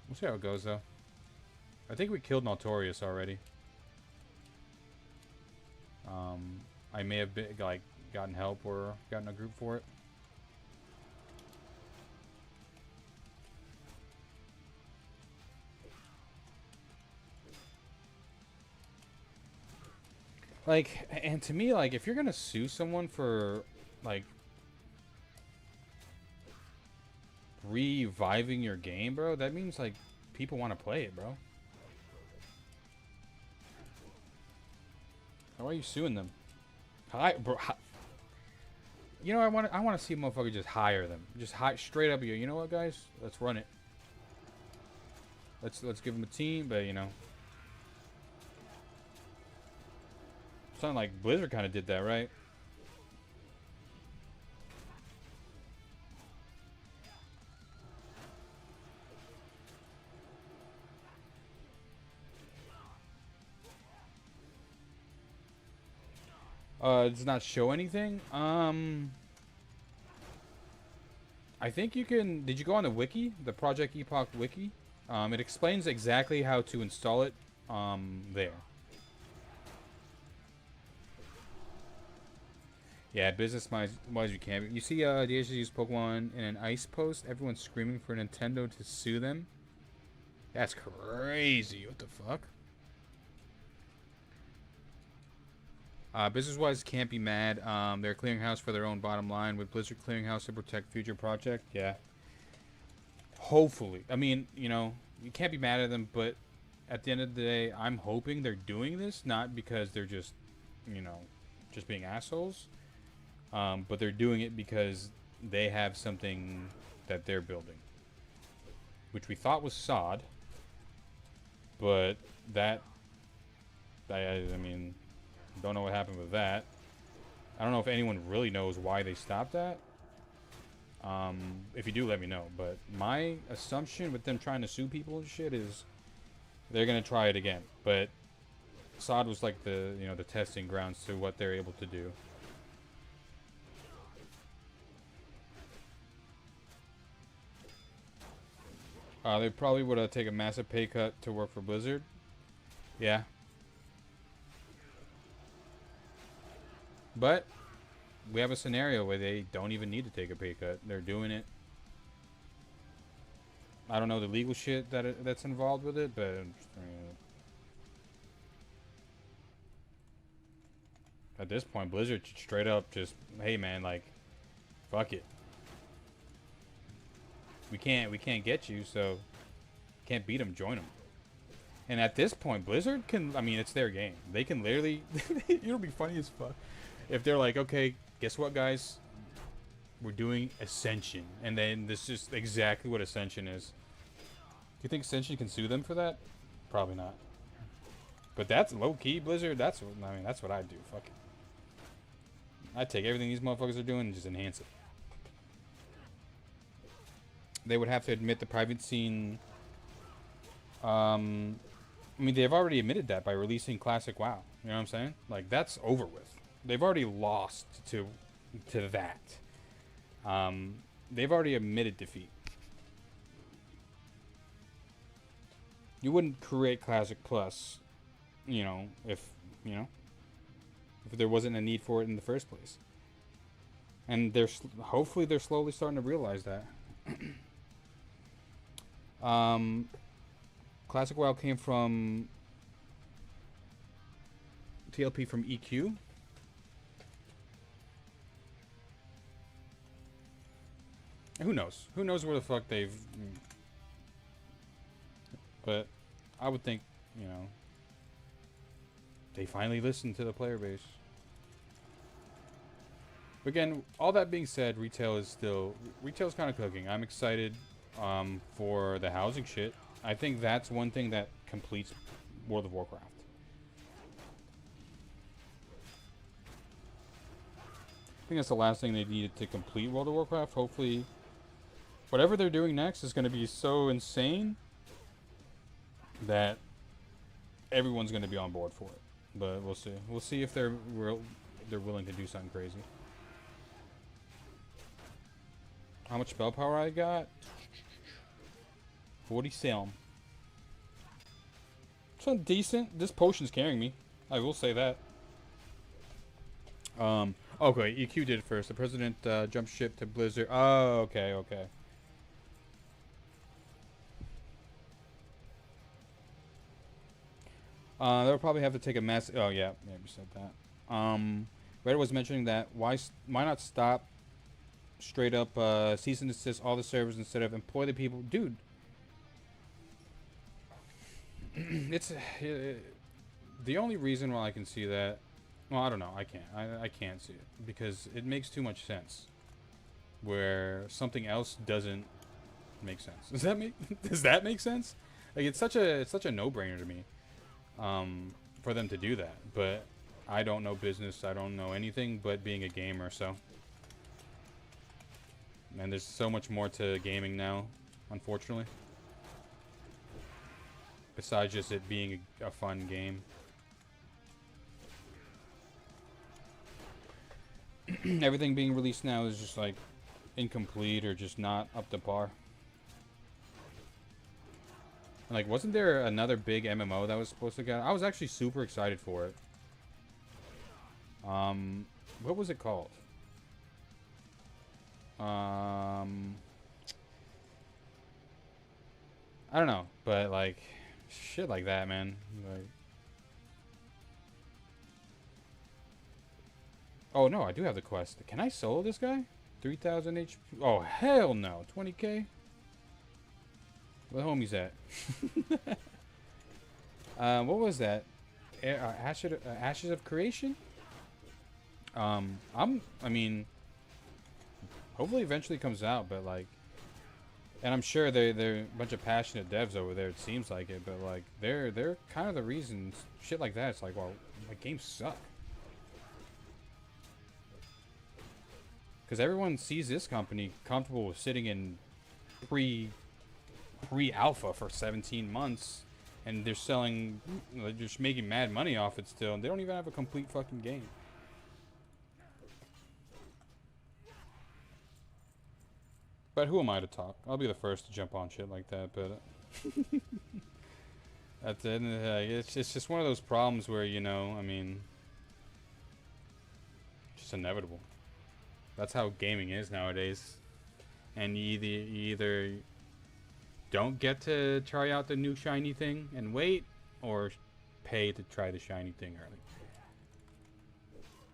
[SPEAKER 1] We'll see how it goes, though. I think we killed Notorious already. I may have been, like, gotten help or gotten a group for it. Like, and to me, like, if you're gonna sue someone for, like, reviving your game, bro, that means, like, people want to play it, bro. Why are you suing them? Bro, you know, I want to see a motherfucker just hire them. Just straight up. You know what, guys? Let's run it. Let's give them a team, but you know, something like Blizzard kind of did that, right? Does not show anything. I think you can. Did you go on the wiki, the Project EPOCH wiki? It explains exactly how to install it. There. Yeah, business-wise you can. You see, DHs use Pokemon in an ice post. Everyone's screaming for Nintendo to sue them. That's crazy. What the fuck? Business-wise, can't be mad. They're a clearinghouse for their own bottom line. With Blizzard clearinghouse to protect future project, yeah. Hopefully. I mean, you know, you can't be mad at them, but at the end of the day, I'm hoping they're doing this, not because they're just, you know, just being assholes. But they're doing it because they have something that they're building. Which we thought was sod. But that... I mean... Don't know what happened with that. I don't know if anyone really knows why they stopped that. If you do, let me know. But my assumption with them trying to sue people and shit is they're gonna try it again. But sod was like the, you know, the testing grounds to what they're able to do. They probably would take a massive pay cut to work for Blizzard. Yeah. But we have a scenario where they don't even need to take a pay cut. They're doing it. I don't know the legal shit that's involved with it, but at this point, Blizzard straight up just, hey man, like, fuck it. We can't get you, so can't beat them. Join them. And at this point, Blizzard can, I mean, it's their game. They can literally, it'll be funny as fuck. If they're like, okay, guess what, guys? We're doing Ascension. And then this is exactly what Ascension is. Do you think Ascension can sue them for that? Probably not. But that's low-key, Blizzard. That's what, I mean, that's what I'd do. Fuck it. I'd take everything these motherfuckers are doing and just enhance it. They would have to admit the private scene. I mean, they've already admitted that by releasing Classic WoW. You know what I'm saying? Like, that's over with. They've already lost to that. They've already admitted defeat. You wouldn't create Classic Plus, you know, if there wasn't a need for it in the first place. And hopefully they're slowly starting to realize that. Classic WoW came from TLP from EQ. Who knows? Who knows where the fuck they've... But I would think, you know, they finally listened to the player base. Again, all that being said, retail's kind of cooking. I'm excited for the housing shit. I think that's one thing that completes World of Warcraft. I think that's the last thing they needed to complete World of Warcraft. Hopefully, whatever they're doing next is going to be so insane that everyone's going to be on board for it. But we'll see. We'll see if they're willing to do something crazy. How much spell power I got? 47. So decent. This potion's carrying me. I will say that. Okay, EQ did it first. The president jumped ship to Blizzard. Oh, okay, okay. They'll probably have to take a mass. Oh yeah, we said that. Reddit was mentioning that why not stop straight up cease and desist all the servers instead of employ the people, dude. It's the only reason why I can see that. Well, I don't know. I can't see it because it makes too much sense. Where something else doesn't make sense. Does that make sense? Like it's such a no-brainer to me. For them to do that, but I don't know business. I don't know anything but being a gamer. So, and there's so much more to gaming now, unfortunately. Besides just it being a fun game. Everything being released now is just like incomplete or just not up to par. Like, wasn't there another big MMO that was supposed to get? I was actually super excited for it. What was it called? I don't know, but like shit like that, man. Like, oh no, I do have the quest. Can I solo this guy? 3,000 HP. Oh hell no, 20k. Where the homies at? What was that? Ashes of Creation? I mean, hopefully eventually comes out, but like, and I'm sure they're a bunch of passionate devs over there. It seems like it, but like, they're kind of the reasons shit like that. It's like, well, my games suck. Because everyone sees this company comfortable with sitting in pre-alpha for 17 months, and they're selling, they're just making mad money off it still, and they don't even have a complete fucking game. But who am I to talk? I'll be the first to jump on shit like that, but at the end of the day, it's just one of those problems where, you know, I mean, just inevitable. That's how gaming is nowadays. And you either don't get to try out the new shiny thing and wait, or pay to try the shiny thing early.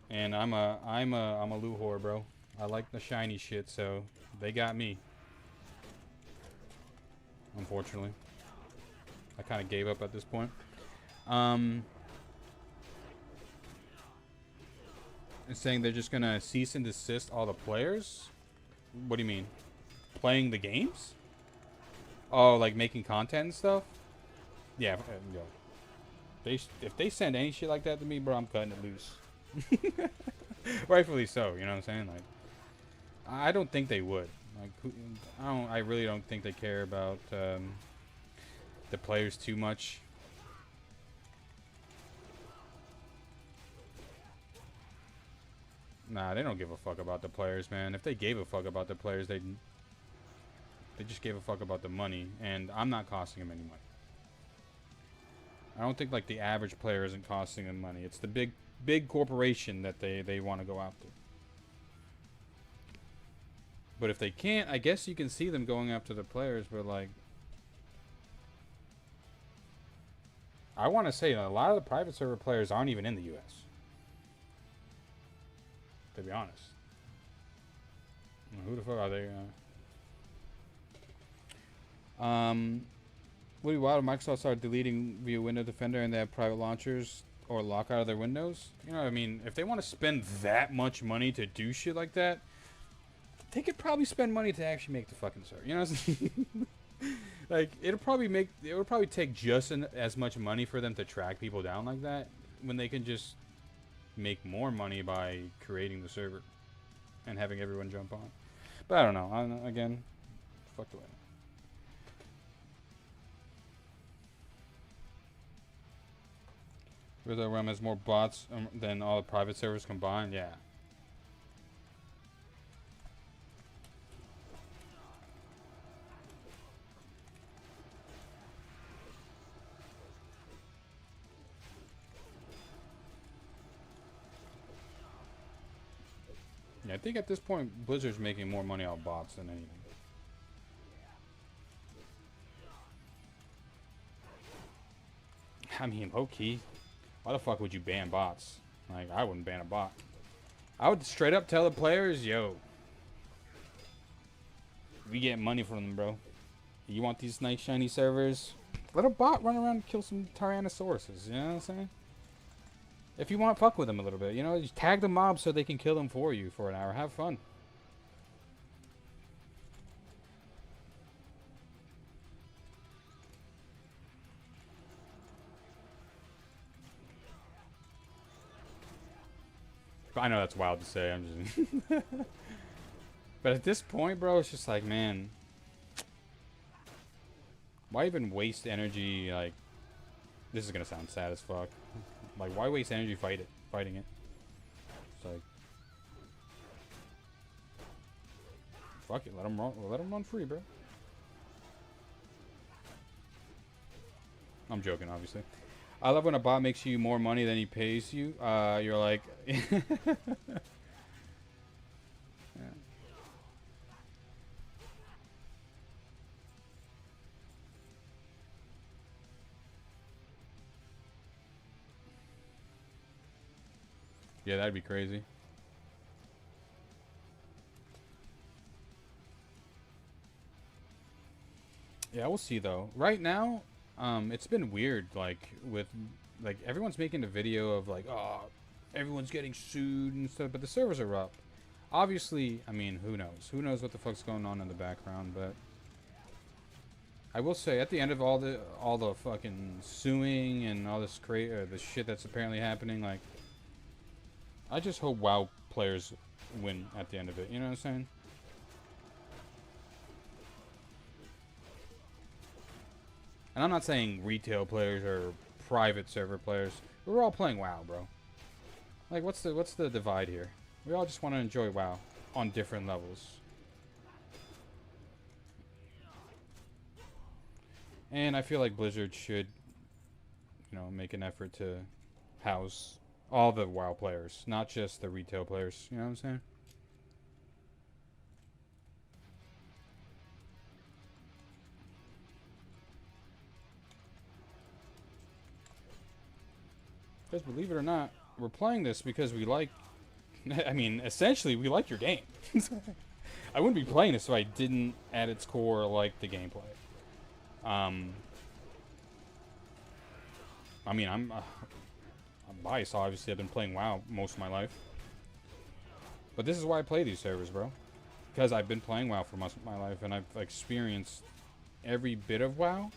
[SPEAKER 1] And I'm a loot whore, bro. I like the shiny shit, so they got me. Unfortunately, I kind of gave up at this point. It's saying they're just gonna cease and desist all the players. What do you mean? Playing the games? Oh, like making content and stuff? Yeah, yo. If they send any shit like that to me, bro, I'm cutting it loose. Rightfully so, you know what I'm saying? Like, I don't think they would. Like, I really don't think they care about the players too much. Nah, they don't give a fuck about the players, man. If they gave a fuck about the players, they just gave a fuck about the money, and I'm not costing them any money. I don't think like the average player isn't costing them money. It's the big corporation that they want to go after. But if they can't, I guess you can see them going after the players, but like, I want to say a lot of the private server players aren't even in the US, to be honest. Who the fuck are they? Would be wild if Microsoft started deleting via Windows Defender and they have private launchers or lock out of their windows. You know what I mean? If they want to spend that much money to do shit like that, they could probably spend money to actually make the fucking server. You know what I'm saying? Like, it would probably take just as much money for them to track people down like that, when they can just make more money by creating the server and having everyone jump on. But I don't know. Again, fuck the way. Rizzo Realm has more bots than all the private servers combined. Yeah. Yeah, I think at this point Blizzard's making more money off bots than anything. I mean, low key. Why the fuck would you ban bots? Like, I wouldn't ban a bot. I would straight up tell the players, yo, we get money from them, bro. You want these nice shiny servers? Let a bot run around and kill some Tyrannosauruses, you know what I'm saying? If you want, fuck with them a little bit, you know? Just tag the mob so they can kill them for you for an hour. Have fun. I know that's wild to say. I'm just... But at this point, bro, it's just like, man, why even waste energy? Like, this is gonna sound sad as fuck. Like, why waste energy fighting it? It's like, fuck it, let them run free, bro. I'm joking, obviously. I love when a bot makes you more money than he pays you. You're like... Yeah. Yeah, that'd be crazy. Yeah, we'll see, though. Right now... it's been weird, like, with, like, everyone's making a video of, like, oh, everyone's getting sued and stuff, but the servers are up. Obviously, I mean, who knows? Who knows what the fuck's going on in the background, but I will say, at the end of all the fucking suing and all this the shit that's apparently happening, like, I just hope WoW players win at the end of it, you know what I'm saying? And I'm not saying retail players or private server players. We're all playing WoW, bro. Like, what's the divide here? We all just want to enjoy WoW on different levels. And I feel like Blizzard should, you know, make an effort to house all the WoW players, not just the retail players. You know what I'm saying? Because believe it or not, we're playing this because we like... I mean, essentially, we like your game. I wouldn't be playing this if I didn't, at its core, like the gameplay. I mean, I'm biased, obviously. I've been playing WoW most of my life. But this is why I play these servers, bro. Because I've been playing WoW for most of my life, and I've experienced every bit of WoW,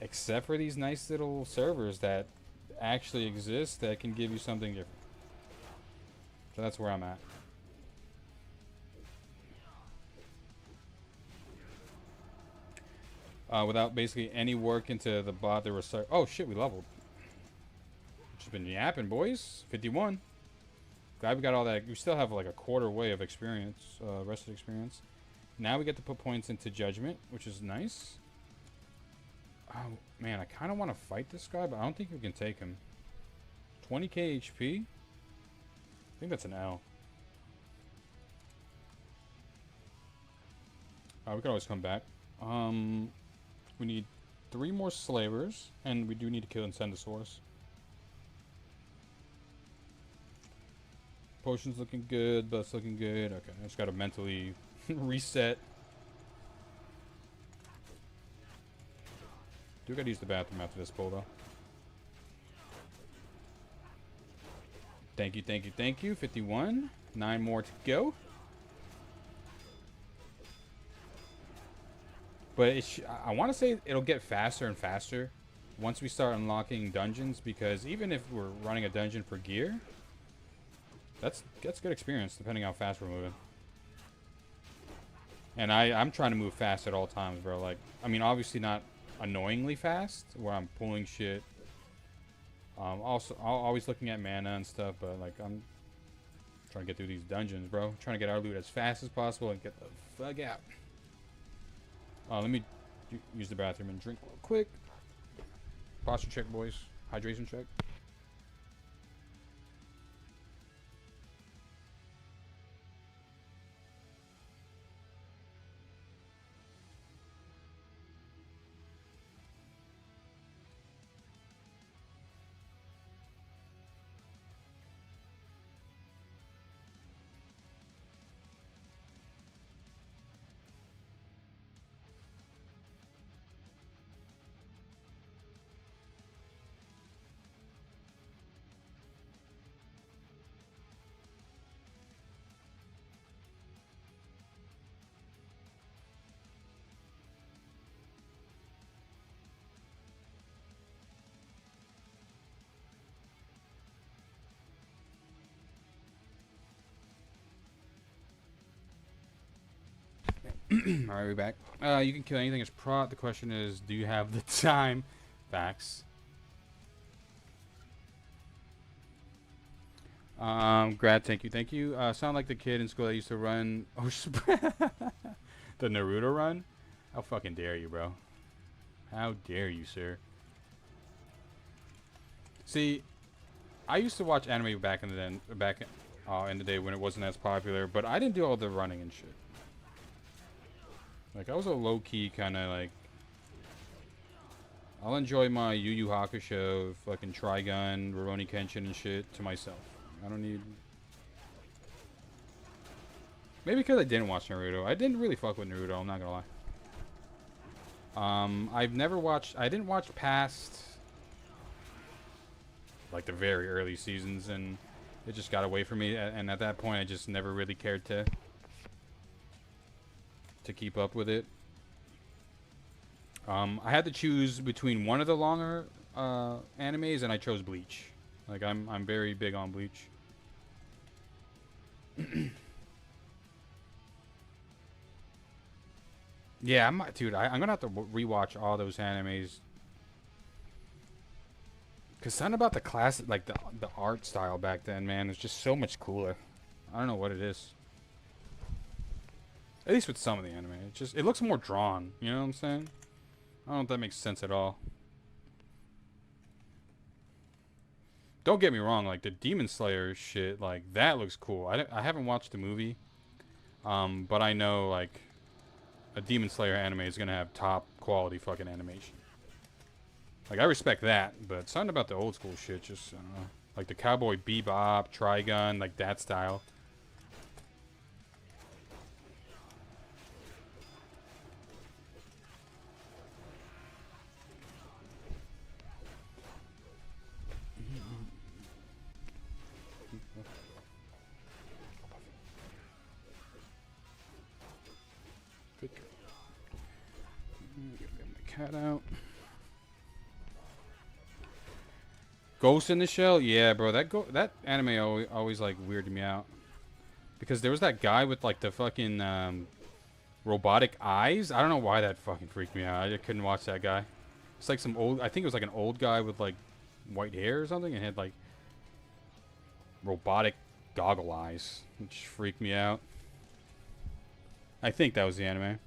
[SPEAKER 1] except for these nice little servers that actually exist that can give you something different. So that's where I'm at. Without basically any work into the bot, there was... Oh, shit, we leveled. Just been yapping, boys. 51. Glad we got all that. We still have like a quarter way of experience, rested experience. Now we get to put points into judgment, which is nice. Oh, man, I kind of want to fight this guy, but I don't think we can take him. 20k HP? I think that's an L. We can always come back. We need 3 more slavers, and we do need to kill Incendosaurus. Potion's looking good, buff's looking good. Okay, I just gotta mentally reset. Do gotta use the bathroom after this pull, though. Thank you, thank you, thank you. 51. 9 more to go. But I want to say it'll get faster and faster once we start unlocking dungeons, because even if we're running a dungeon for gear, that's good experience depending how fast we're moving. And I'm trying to move fast at all times, bro. Like, I mean, obviously not annoyingly fast where I'm pulling shit. Also, always looking at mana and stuff, but like I'm trying to get through these dungeons, bro. Trying to get our loot as fast as possible and get the fuck out. Let me use the bathroom and drink real quick. Posture check, boys. Hydration check. Alright, we're back. You can kill anything as PROT. The question is, do you have the time? Facts. Grad, thank you, thank you. Sound like the kid in school that used to run... Oh, the Naruto run? How fucking dare you, bro? How dare you, sir? See, I used to watch anime back in the day when it wasn't as popular, but I didn't do all the running and shit. Like, I was a low-key kind of, like... I'll enjoy my Yu Yu Hakusho, fucking Trigun, Rurouni Kenshin and shit to myself. I don't need... Maybe because I didn't watch Naruto. I didn't really fuck with Naruto, I'm not gonna lie. I've never watched... I didn't watch past... like, the very early seasons, and it just got away from me. And at that point, I just never really cared to keep up with it. I had to choose between one of the longer animes, and I chose Bleach. Like, I'm very big on Bleach. Yeah, dude, I'm gonna have to rewatch all those animes. Cause something about the classic, like the art style back then, man, is just so much cooler. I don't know what it is. At least with some of the anime, it looks more drawn. You know what I'm saying? I don't know if that makes sense at all. Don't get me wrong, like the Demon Slayer shit, like that looks cool. I haven't watched the movie, but I know like a Demon Slayer anime is gonna have top quality fucking animation. Like I respect that, but something about the old school shit, just I don't know, like the Cowboy Bebop, Trigun, like that style. cat out. Ghost in the Shell? Yeah, bro. That anime always like weirded me out. Because there was that guy with like the fucking robotic eyes. I don't know why that fucking freaked me out. I couldn't watch that guy. It's like some old, I think it was like an old guy with like white hair or something and had like robotic goggle eyes, which freaked me out. I think that was the anime.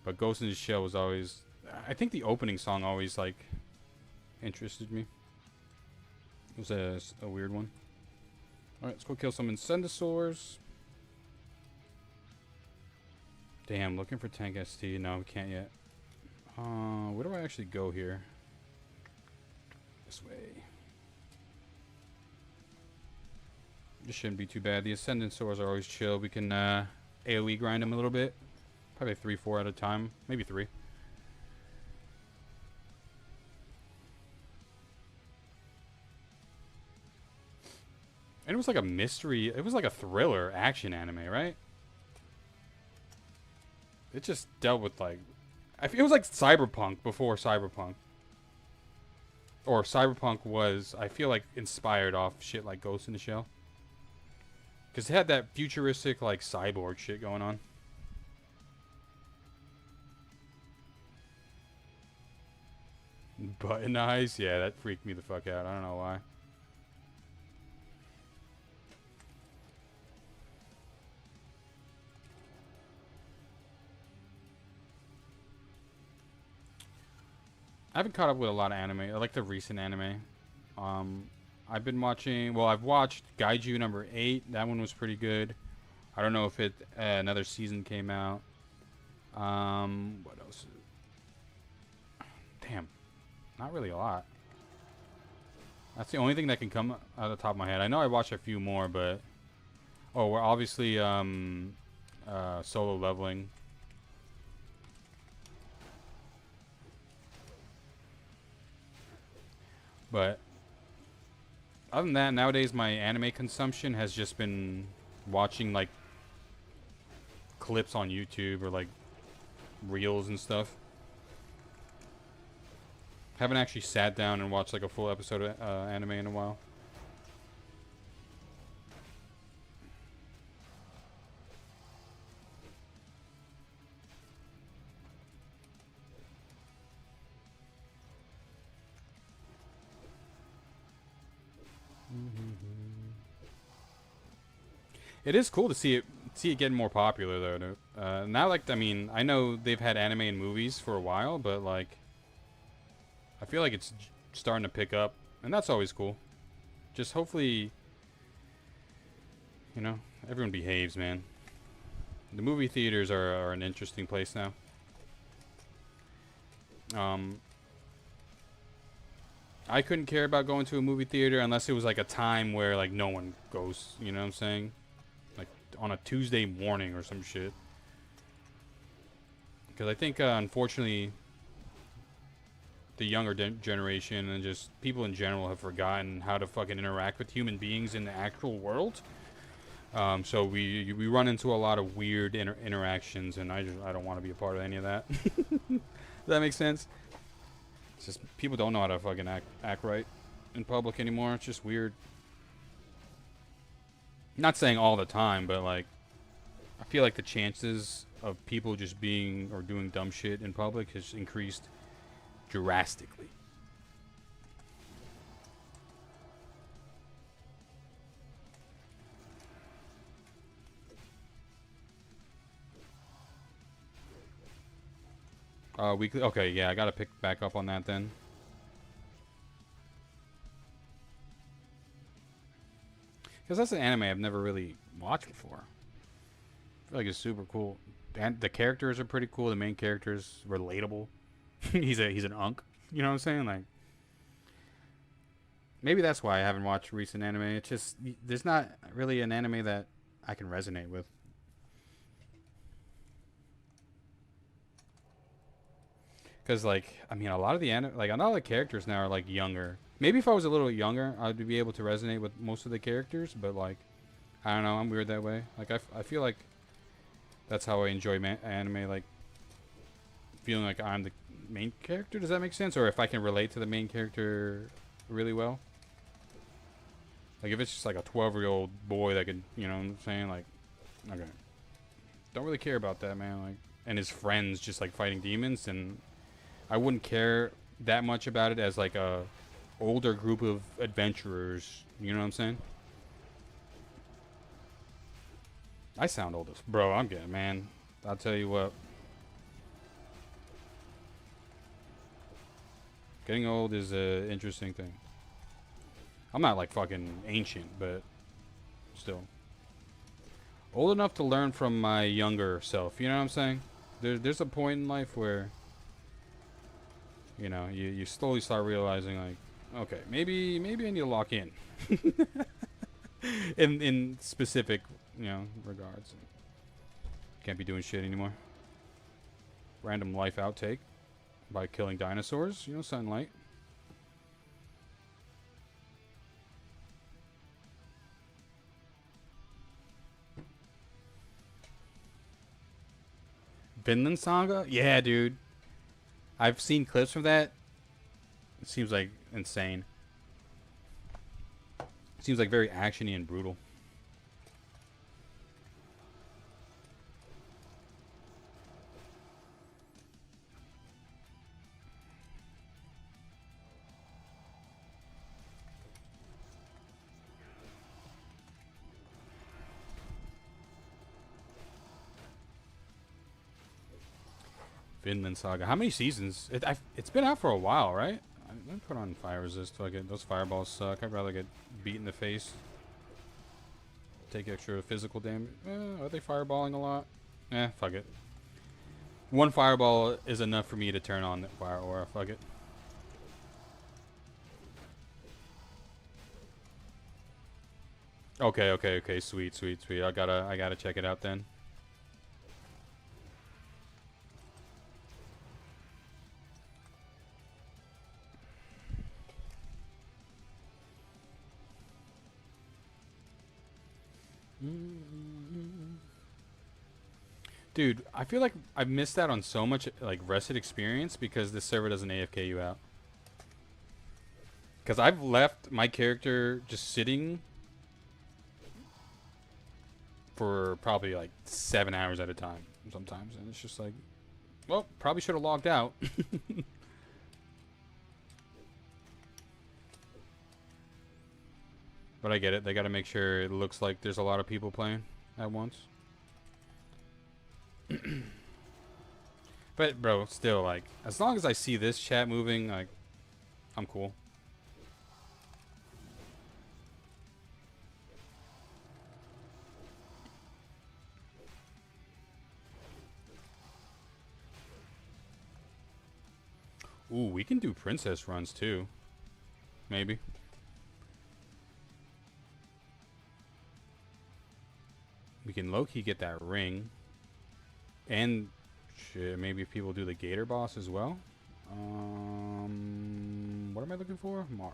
[SPEAKER 1] But Ghost in the Shell was always, I think the opening song always like interested me. It was a weird one. Alright, let's go kill some Incendosaurs. Damn, looking for tank ST. No, we can't yet. Where do I actually go here? This way. This shouldn't be too bad. The Ascendansaurs are always chill. We can AOE grind them a little bit. Probably 3-4 at a time. Maybe 3. And it was like a mystery. It was like a thriller action anime, right? It just dealt with like... it was like Cyberpunk before Cyberpunk. Or Cyberpunk was, I feel like, inspired off shit like Ghost in the Shell. Because it had that futuristic, like, cyborg shit going on. Button eyes? Yeah, that freaked me the fuck out. I don't know why. I haven't caught up with a lot of anime. I like the recent anime. I've been watching... Well, I've watched Gaiju number 8. That one was pretty good. I don't know if it another season came out. What else? Damn. Not really a lot. That's the only thing that can come out of the top of my head. I know I watched a few more, but... Oh, we're obviously solo leveling. But other than that, nowadays my anime consumption has just been watching like clips on YouTube or like reels and stuff. Haven't actually sat down and watched like a full episode of anime in a while. It is cool to see it getting more popular though. Now, like, I mean, I know they've had anime and movies for a while, but like, I feel like it's starting to pick up, and that's always cool. Just hopefully, you know, everyone behaves, man. The movie theaters are an interesting place now. I couldn't care about going to a movie theater unless it was like a time where like no one goes, you know what I'm saying? Like on a Tuesday morning or some shit. Because I think unfortunately the younger generation and just people in general have forgotten how to fucking interact with human beings in the actual world. So we run into a lot of weird interactions, and I don't want to be a part of any of that. Does that make sense? It's just people don't know how to fucking act right in public anymore. It's just weird. Not saying all the time, but like I feel like the chances of people just being or doing dumb shit in public has increased drastically. Weekly. Okay, yeah, I gotta pick back up on that then. Because that's an anime I've never really watched before. I feel like it's super cool. And the characters are pretty cool. The main character is relatable. he's an unk. You know what I'm saying? Like, maybe that's why I haven't watched recent anime. It's just there's not really an anime that I can resonate with. Because, like, I mean, a lot of the characters now are, like, younger. Maybe if I was a little younger, I'd be able to resonate with most of the characters. But, like, I don't know. I'm weird that way. Like, I feel like that's how I enjoy anime, like, feeling like I'm the main character. Does that make sense? Or if I can relate to the main character really well. Like if it's just like a 12-year-old boy that could, you know what I'm saying? Like, okay. Don't really care about that, man. Like, and his friends just like fighting demons, and I wouldn't care that much about it as like a older group of adventurers. You know what I'm saying? I sound old as bro. I'm getting, man. I'll tell you what. Getting old is a interesting thing. I'm not like fucking ancient, but still. Old enough to learn from my younger self. You know what I'm saying? There's a point in life where, you know, you slowly start realizing like, okay, maybe I need to lock in. in specific, you know, regards. Can't be doing shit anymore. Random life outtake by killing dinosaurs. You know, sunlight. Vinland Saga? Yeah, dude. I've seen clips from that. It seems like insane. It seems like very actiony and brutal. Vinland Saga. How many seasons? It's been out for a while, right? Let me put on fire resist. Fuck it. Those fireballs suck. I'd rather get beat in the face. Take extra physical damage. Are they fireballing a lot? Fuck it. One fireball is enough for me to turn on the fire aura. Fuck it. Okay. Sweet. I gotta check it out then. Dude, I feel like I've missed out on so much like rested experience because this server doesn't AFK you out. Because I've left my character just sitting for probably like 7 hours at a time sometimes, and it's just like, well, probably should have logged out. But I get it. They got to make sure it looks like there's a lot of people playing at once. But bro, still, like, as long as I see this chat moving, like, I'm cool. Ooh, we can do princess runs too. Maybe. We can low-key get that ring. And shit, maybe if people do the gator boss as well. What am I looking for? Mara.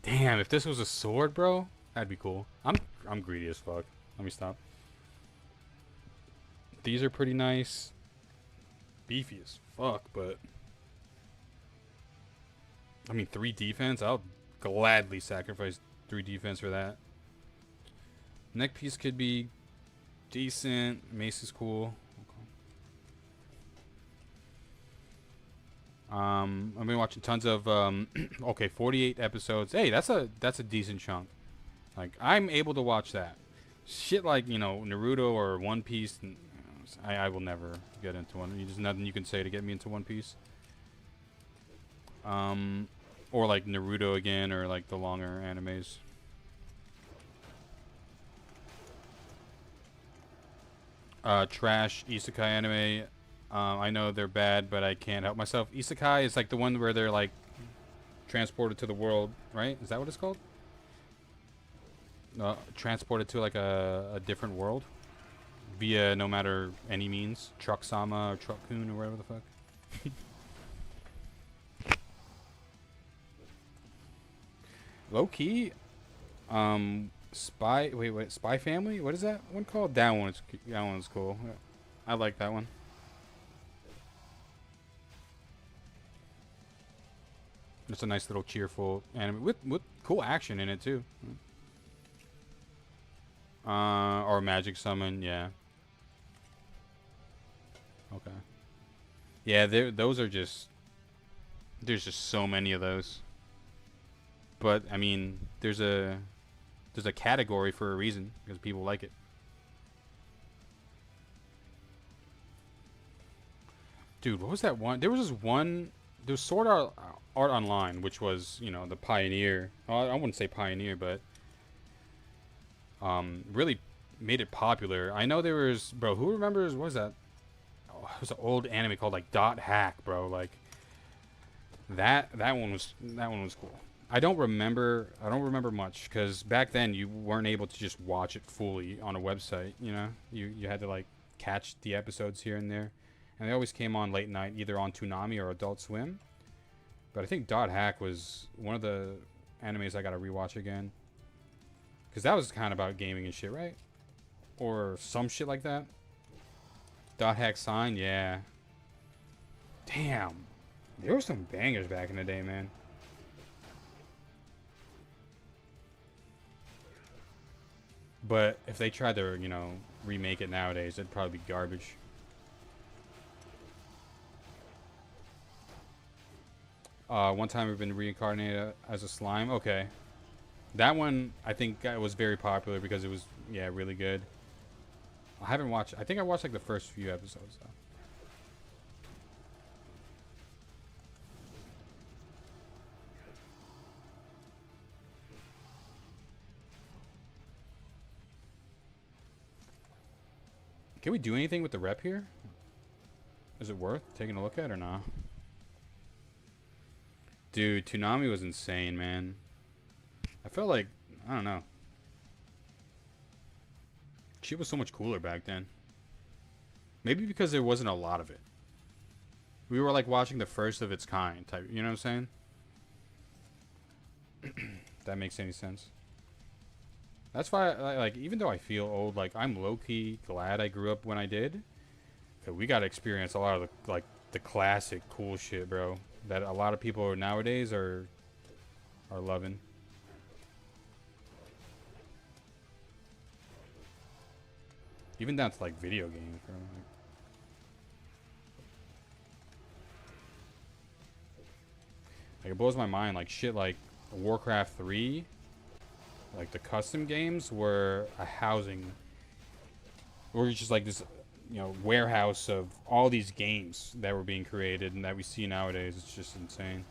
[SPEAKER 1] Damn, if this was a sword, bro, that'd be cool. I'm greedy as fuck. Let me stop. These are pretty nice. Beefy as fuck, but I mean 3 defense, I'll gladly sacrifice 3 defense for that. Neck piece could be decent. Mace is cool. I've been watching tons of okay, 48 episodes. Hey, that's a decent chunk. Like, I'm able to watch that. Shit like, you know, Naruto or One Piece, I will never get into one. There's nothing you can say to get me into One Piece. Or like Naruto again, or like the longer animes. Trash isekai anime. I know they're bad, but I can't help myself. Isekai is like the one where they're like transported to the world, right? Is that what it's called? Transported to like a different world via no matter any means. Truck-sama or Truck-kun or whatever the fuck. Low-key, Spy Family? What is that one called? That one's cool. I like that one. It's a nice little cheerful anime with cool action in it too. Or magic summon, yeah. Okay. Yeah, those are just... There's just so many of those. But, I mean, there's a category for a reason, because people like it. Dude, what was that one? There was this one... There was Sword Art Online, which was, you know, the pioneer. Well, I wouldn't say pioneer, but... really made it popular. I know there was... Bro, who remembers... What was that? Oh, it was an old anime called, like, Dot Hack, bro. Like... That one was cool. I don't remember much because back then you weren't able to just watch it fully on a website. You know, you had to like catch the episodes here and there, and they always came on late night, either on Toonami or Adult Swim. But I think Dot Hack was one of the animes I got to rewatch again because that was kind of about gaming and shit, right? Or some shit like that. Dot Hack Sign, yeah. Damn. There were some bangers back in the day, man. But if they tried to, you know, remake it nowadays, it'd probably be garbage. One time we've been reincarnated as a slime. Okay. That one, I think, was very popular because it was, yeah, really good. I haven't watched... I think I watched, like, the first few episodes, though. Can we do anything with the rep here? Is it worth taking a look at or not? Dude, Toonami was insane, man. I felt like, I don't know. Shit was so much cooler back then. Maybe because there wasn't a lot of it. We were like watching the first of its kind type, you know what I'm saying? That makes any sense. That's why, like, even though I feel old, like, I'm low-key glad I grew up when I did. Cause we got to experience a lot of, the classic cool shit, bro. That a lot of people nowadays are loving. Even down to, like, video games, bro. Like, it blows my mind, like, shit like Warcraft 3... Like, the custom games were a housing... Or just like this, you know, warehouse of all these games that were being created and that we see nowadays. It's just insane.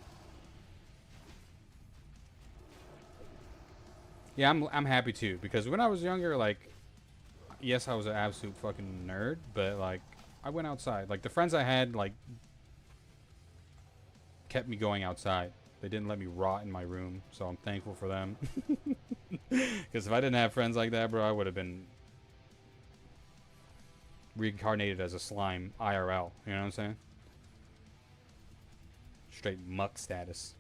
[SPEAKER 1] Yeah, I'm happy too. Because when I was younger, like... Yes, I was an absolute fucking nerd. But, like, I went outside. Like, the friends I had, like... kept me going outside. They didn't let me rot in my room. So I'm thankful for them. Because if I didn't have friends like that, bro, I would have been reincarnated as a slime IRL. You know what I'm saying? Straight muck status.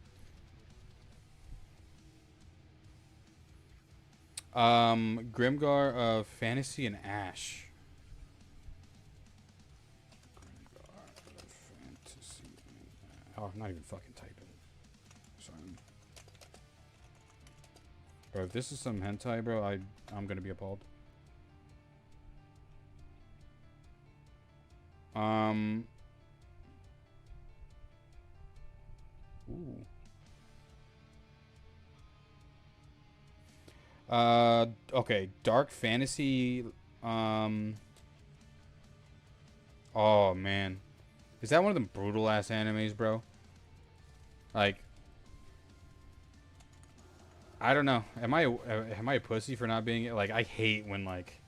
[SPEAKER 1] Grimgar of Fantasy and Ash. Grimgar of Fantasy and Ash. Oh, I'm not even fucking typing. Sorry. Bro, if this is some hentai, bro, I'm gonna be appalled. Ooh. Okay, dark fantasy. Oh man, is that one of them brutal ass animes, bro? Like, I don't know. Am I a pussy for not being like? I hate when like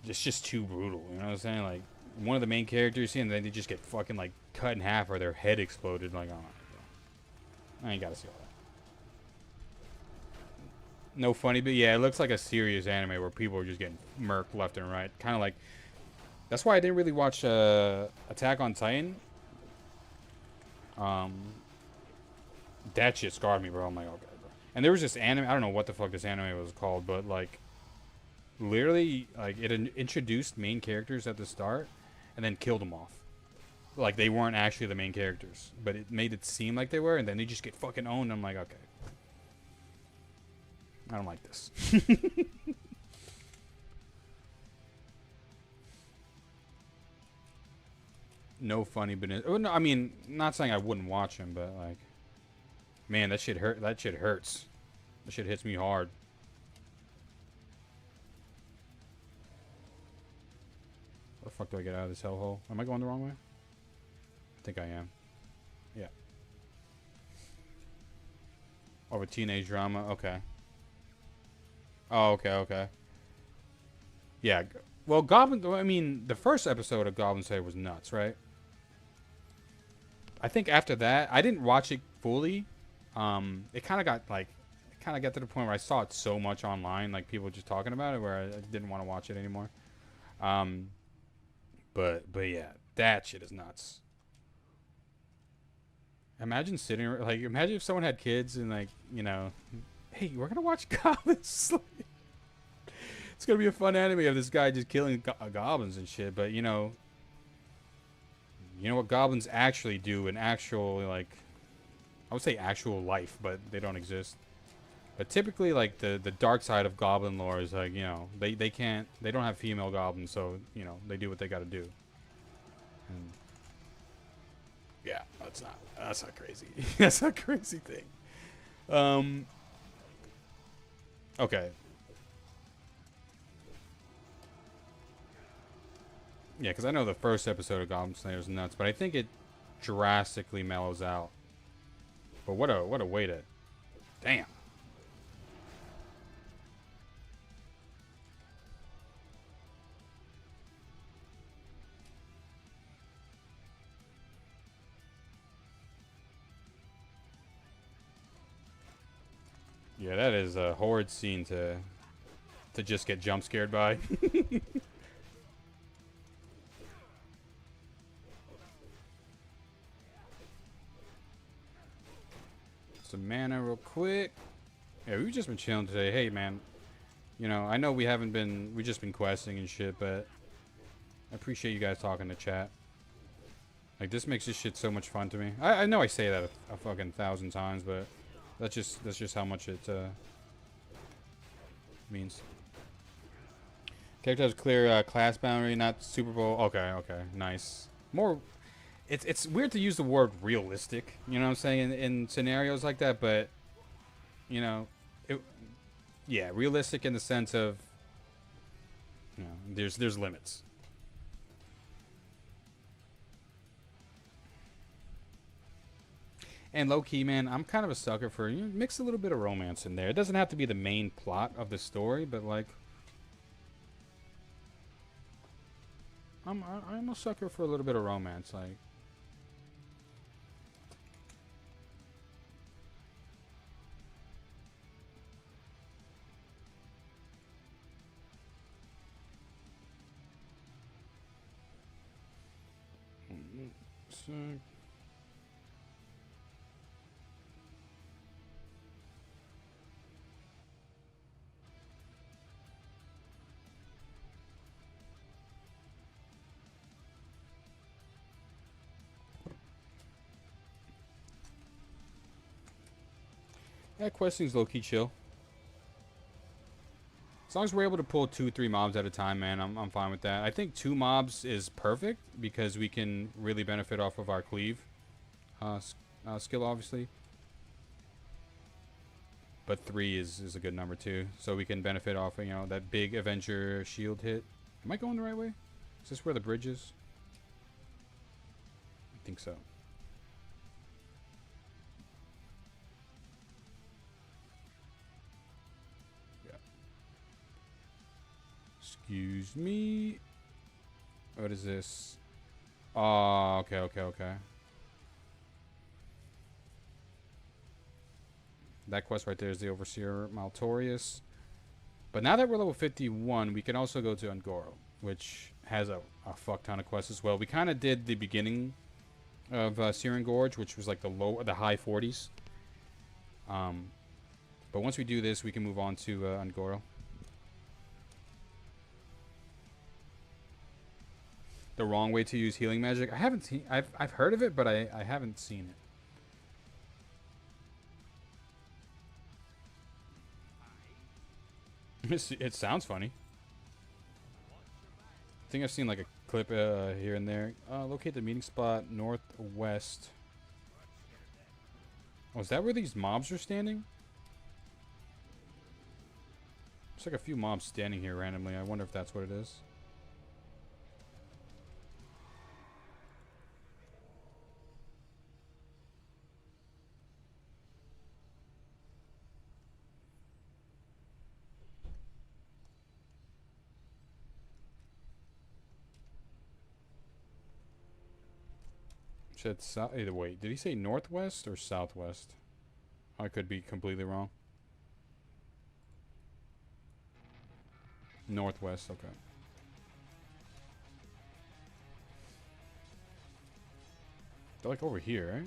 [SPEAKER 1] it's just too brutal. You know what I'm saying? Like one of the main characters, and then they just get fucking like cut in half or their head exploded. Like, oh, I ain't gotta see all that. No funny, but yeah, it looks like a serious anime where people are just getting murked left and right. Kind of like, that's why I didn't really watch Attack on Titan. That shit scarred me, bro. I'm like, okay, bro. And there was this anime, I don't know what the fuck this anime was called, but like, literally, like, it introduced main characters at the start and then killed them off. Like, they weren't actually the main characters, but it made it seem like they were, and then they just get fucking owned. I'm like, okay. I don't like this. No funny, but no, I mean, not saying I wouldn't watch him, but like, man, that shit hurt. That shit hurts. That shit hits me hard. Where the fuck do I get out of this hellhole? Am I going the wrong way? I think I am. Yeah. Over teenage drama. Okay. Oh, okay, okay. Yeah. Well, Goblin. I mean, the first episode of Goblin Slayer was nuts, right? I think after that, I didn't watch it fully. It kind of got like, it kind of got to the point where I saw it so much online, like people just talking about it, where I didn't want to watch it anymore. But yeah, that shit is nuts. Imagine sitting like, imagine if someone had kids and like, you know, hey, we're gonna watch Goblin Slayer. It's gonna be a fun anime of this guy just killing goblins and shit. But you know what goblins actually do in actual, like, I would say actual life, but they don't exist. But typically, like, the dark side of goblin lore is like, you know, they don't have female goblins, so you know they do what they got to do. And yeah, that's not crazy. That's not a crazy thing. Okay. Yeah, because I know the first episode of Goblin Slayer is nuts, but I think it drastically mellows out. But what a way to, damn. Yeah, that is a horrid scene to just get jump scared by. Some mana real quick. Yeah, we've just been chilling today. Hey, man. You know, I know we've just been questing and shit, but I appreciate you guys talking to chat. Like, this makes this shit so much fun to me. I know I say that a fucking 1,000 times, but that's just how much it means. Character has clear class boundary, not Super Bowl. Okay, okay, nice. More. It's weird to use the word realistic, you know what I'm saying, in scenarios like that, but you know, yeah, realistic in the sense of, you know, there's limits. And low key, man, I'm kind of a sucker for, you know, mix a little bit of romance in there. It doesn't have to be the main plot of the story, but like, I'm a sucker for a little bit of romance, like. So, yeah, questing's low-key chill. As long as we're able to pull 2-3 mobs at a time, man, I'm fine with that. I think 2 mobs is perfect because we can really benefit off of our cleave skill, obviously. But 3 is a good number too, so we can benefit off of, you know, that big Avenger shield hit. Am I going the right way? Is this where the bridge is? I think so. Excuse me. What is this? Oh, okay, okay, okay. That quest right there is the Overseer Maltorius. But now that we're level 51, we can also go to Ungoro, which has a fuck ton of quests as well. We kind of did the beginning of Searing Gorge, which was like the high 40s. But once we do this, we can move on to Ungoro. the wrong way to use healing magic. I haven't seen. I've heard of it, but I haven't seen it. It sounds funny. I think I've seen like a clip here and there. Locate the meeting spot northwest. Oh, is that where these mobs are standing? There's like a few mobs standing here randomly. I wonder if that's what it is. Said south. Wait, did he say northwest or southwest? I could be completely wrong. Northwest, okay. They're like over here,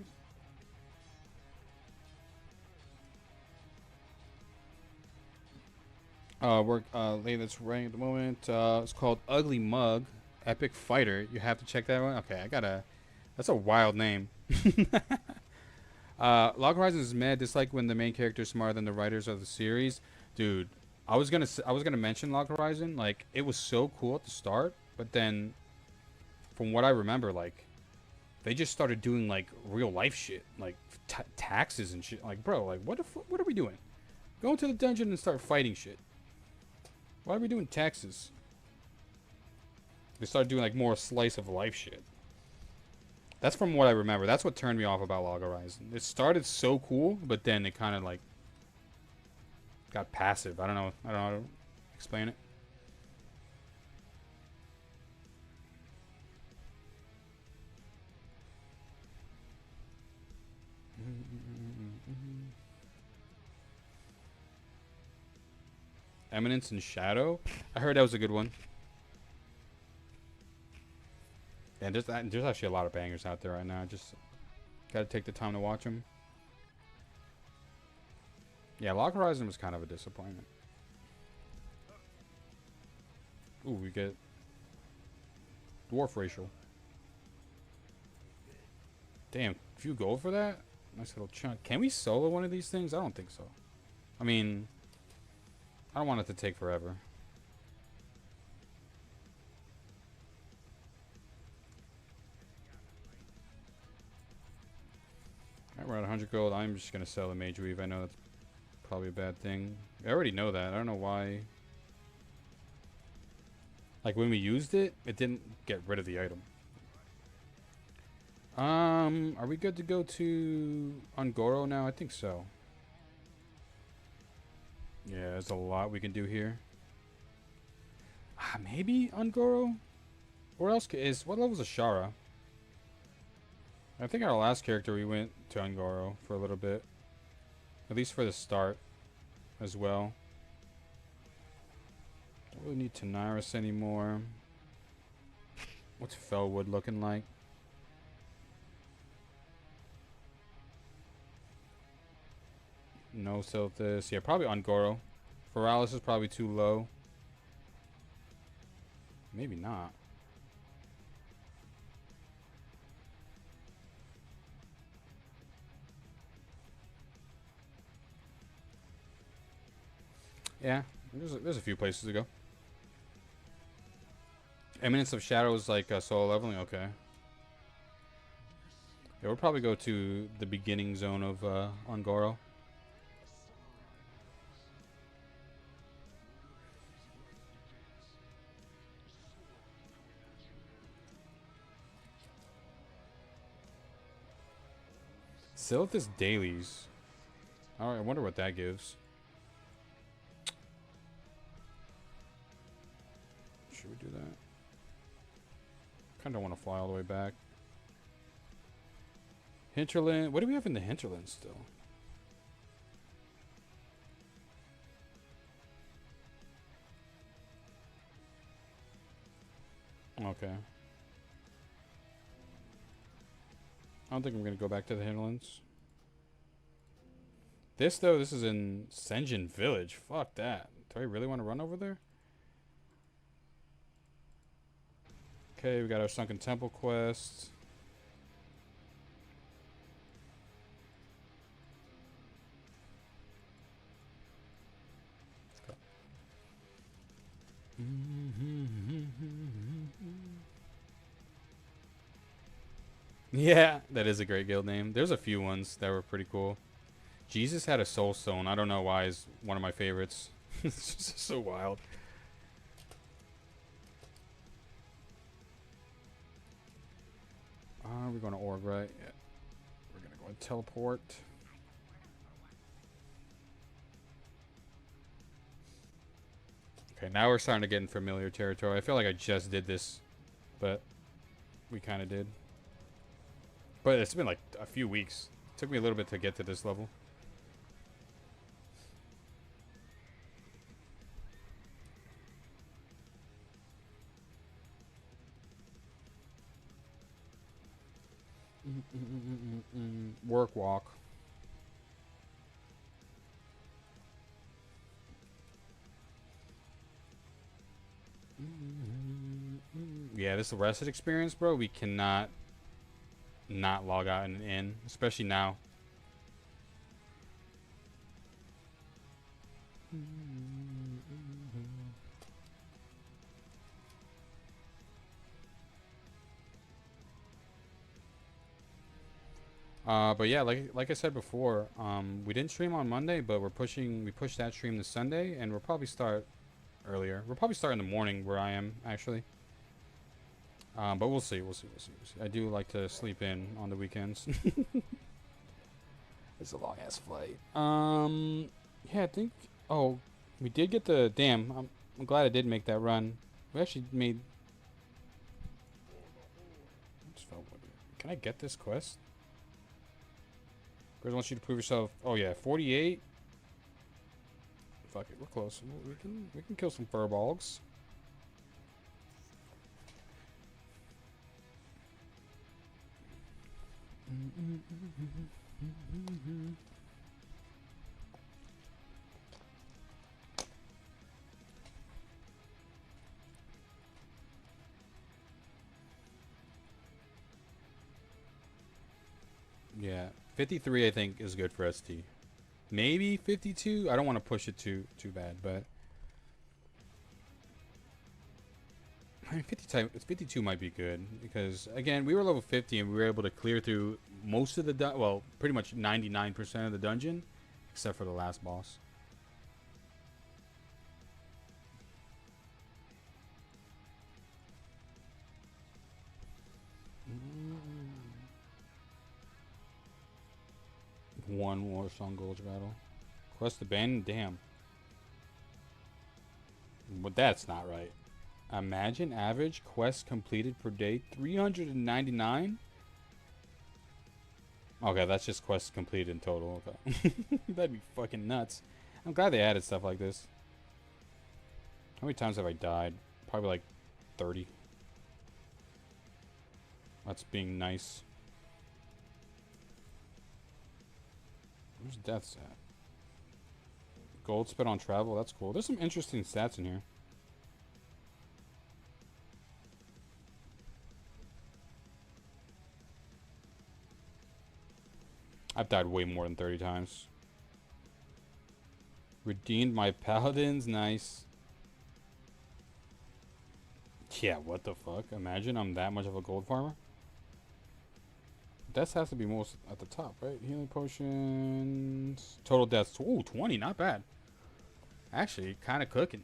[SPEAKER 1] right? That's running at the moment. It's called Ugly Mug, Epic Fighter. You have to check that one. Okay, I gotta. That's a wild name. Log Horizon is mad. Dislike when the main character is smarter than the writers of the series, dude. I was gonna mention Log Horizon. Like, it was so cool at the start, but then, from what I remember, like, they just started doing like real life shit, like taxes and shit. Like, bro, like, what are we doing? Go into the dungeon and start fighting shit. Why are we doing taxes? They started doing like more slice of life shit. That's from what I remember. That's what turned me off about Log Horizon. It started so cool, but then it kind of like got passive. I don't know how to explain it. Eminence and Shadow. I heard that was a good one. And there's actually a lot of bangers out there right now. Just gotta take the time to watch them. Yeah, Log Horizon was kind of a disappointment. Ooh, we get Dwarf Racial. Damn, few gold for that? Nice little chunk. Can we solo one of these things? I don't think so. I mean, I don't want it to take forever. Alright, we're at 100 gold. I'm just going to sell the Mage Weave. I know that's probably a bad thing. I already know that. I don't know why. Like, when we used it, it didn't get rid of the item. Are we good to go to Ungoro now? I think so. Yeah, there's a lot we can do here. Maybe Ungoro? Where else is... What level is Ashara? I think our last character we went to Ungoro for a little bit. At least for the start as well. Don't really need Tanaris anymore. What's Felwood looking like? No Silthus. Yeah, probably Ungoro. Feralis is probably too low. Maybe not. Yeah, there's a few places to go. Eminence of Shadow is like solo leveling. Okay. Yeah, we'll probably go to the beginning zone of Ungoro. Silithus dailies. Alright, I wonder what that gives. Should we do that? Kinda don't want to fly all the way back. Hinterland. What do we have in the hinterland still? Okay. I don't think I'm going to go back to the hinterlands. This, though, this is in Senjin Village. Fuck that. Do I really want to run over there? Okay, we got our Sunken Temple quest. Yeah, that is a great guild name. There's a few ones that were pretty cool. Jesus had a soul stone. I don't know why is one of my favorites. It's just so wild. We're going to org, right? Yeah. We're going to go and teleport. Okay, now we're starting to get in familiar territory. I feel like I just did this, but we kind of did. But it's been like a few weeks. It took me a little bit to get to this level. Work walk. Yeah, this arrested experience, bro. We cannot not log out and in, especially now. But yeah, like I said before, we didn't stream on Monday, but we pushed that stream to Sunday, and we'll probably start earlier. We'll probably start in the morning where I am, actually. But we'll see. I do like to sleep in on the weekends. It's a long ass flight. Yeah, I think. Oh, we did get the. Damn, I'm glad I did make that run. We actually made. Can I get this quest? Gorge wants you to prove yourself. Oh yeah, 48. Fuck it, we're close. We can kill some furbolgs. Yeah, 53 I think is good for ST. Maybe 52. I don't want to push it too bad, but I mean 52 might be good because again we were level 50 and we were able to clear through most of the well, pretty much 99% of the dungeon except for the last boss. One Warsong Gorge battle. Quest abandoned? Damn. But that's not right. Imagine average quest completed per day 399? Okay, that's just quests completed in total. Okay. That'd be fucking nuts. I'm glad they added stuff like this. How many times have I died? Probably like 30. That's being nice. Where's deaths at? Gold spent on travel. That's cool. There's some interesting stats in here. I've died way more than 30 times. Redeemed my paladins. Nice. Yeah, what the fuck? Imagine I'm that much of a gold farmer. Deaths has to be most at the top, right? Healing potions. Total deaths. Ooh, 20. Not bad. Actually, kind of cooking.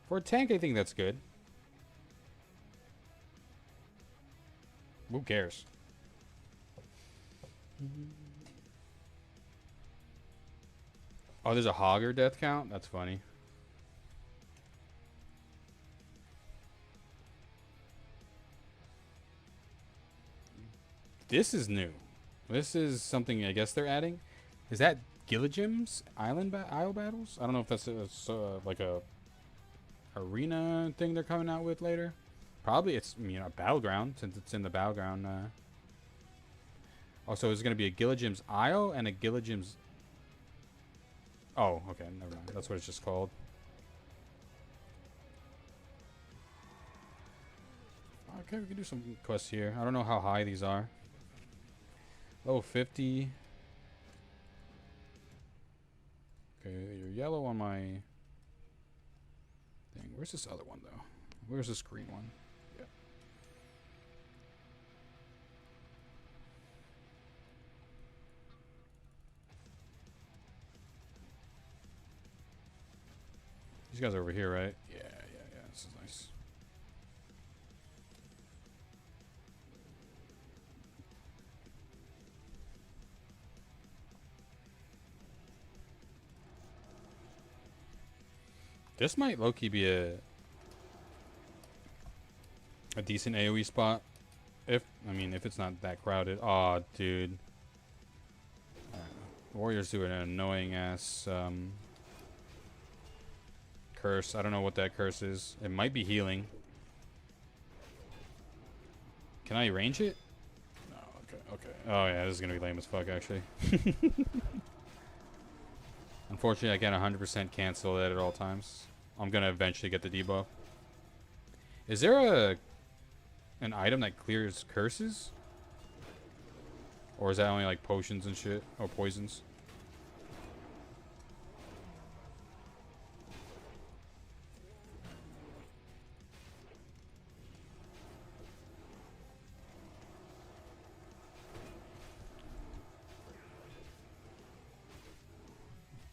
[SPEAKER 1] For a tank, I think that's good. Who cares? Oh, there's a Hogger death count? That's funny. This is new. This is something I guess they're adding. Is that Gilligam's Isle battles? I don't know if that's like a arena thing they're coming out with later. Probably it's a battleground since it's in the battleground. Also, it's going to be a Gilligam's Isle and a Gilligam's. Oh, okay, never mind. That's what it's just called. Okay, we can do some quests here. I don't know how high these are. Level 50. Okay, you're yellow on my thing. Where's this other one, though? Where's this green one? Yeah. These guys are over here, right? Yeah. This is nice. This might low-key be a decent AOE spot. If it's not that crowded. Aw, dude. Warriors do an annoying ass curse. I don't know what that curse is. It might be healing. Can I range it? No, okay. Oh yeah, this is gonna be lame as fuck actually. Unfortunately, I can't 100% cancel that at all times. I'm gonna eventually get the debuff. Is there an item that clears curses? Or is that only like potions and shit? Or poisons?